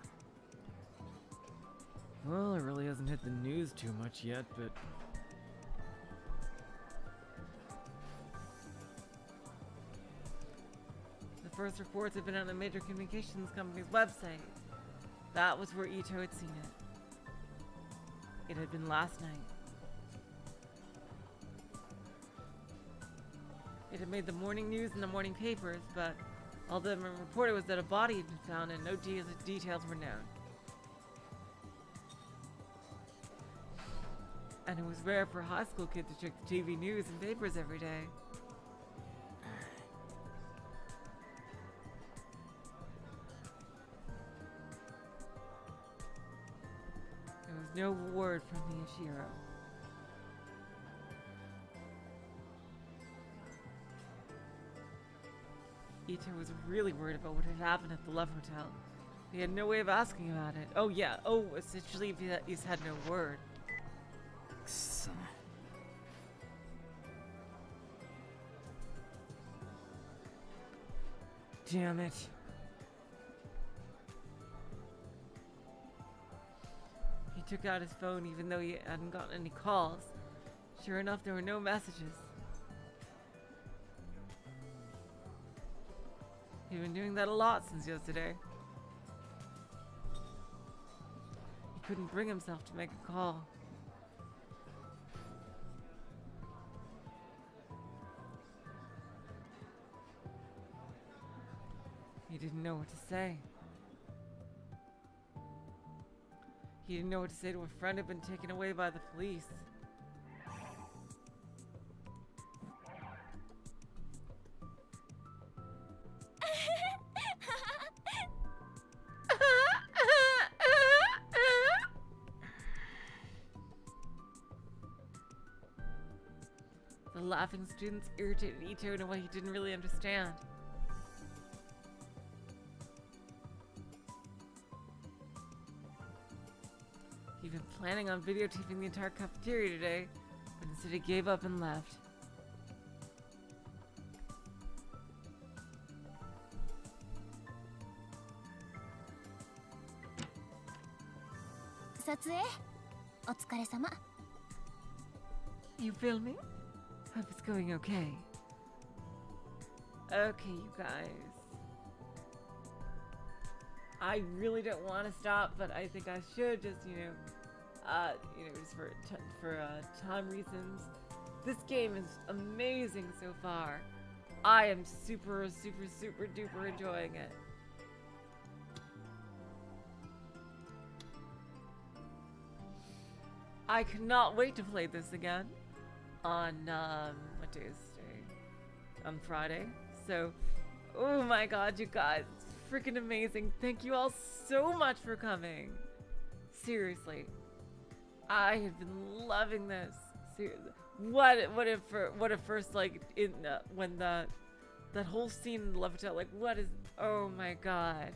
Well, it really hasn't hit the news too much yet, but... The first reports had been on a major communications company's website. That was where Ito had seen it. It had been last night. It had made the morning news and the morning papers, but all that had been reported was that a body had been found and no details were known. And it was rare for a high school kid to check the TV news and papers every day. There was no word from Miyashiro. Ito was really worried about what had happened at the Love Hotel. He had no way of asking about it. Oh yeah, essentially he's had no word. くそ。Damn it. He took out his phone even though he hadn't gotten any calls. Sure enough, there were no messages. He'd been doing that a lot since yesterday. He couldn't bring himself to make a call. He didn't know what to say. He didn't know what to say to a friend who had been taken away by the police. laughing students irritated Ito in a way he didn't really understand. He'd been planning on videotaping the entire cafeteria today, but instead he gave up and left. You filming? Hope it's going okay. Okay, you guys. I really don't want to stop, but I think I should just, just for time reasons. This game is amazing so far. I am super, super, super duper enjoying it. I cannot wait to play this again on, what day is today? On Friday. So, oh my god, you guys, it's freaking amazing. Thank you all so much for coming. Seriously. I have been loving this. Seriously. What if first, like, when that whole scene in the Love Hotel, like, oh my god.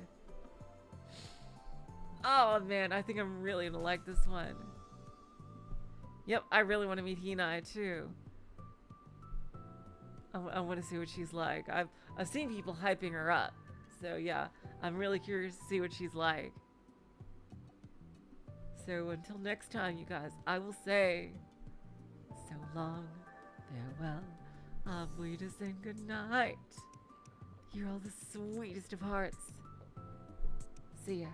Oh man, I think I'm really gonna like this one. Yep, I really want to meet Hinai too. I want to see what she's like. I've seen people hyping her up, so yeah, I'm really curious to see what she's like. So until next time, you guys, I will say so long, farewell, auf Wiedersehen, good night. You're all the sweetest of hearts. See ya.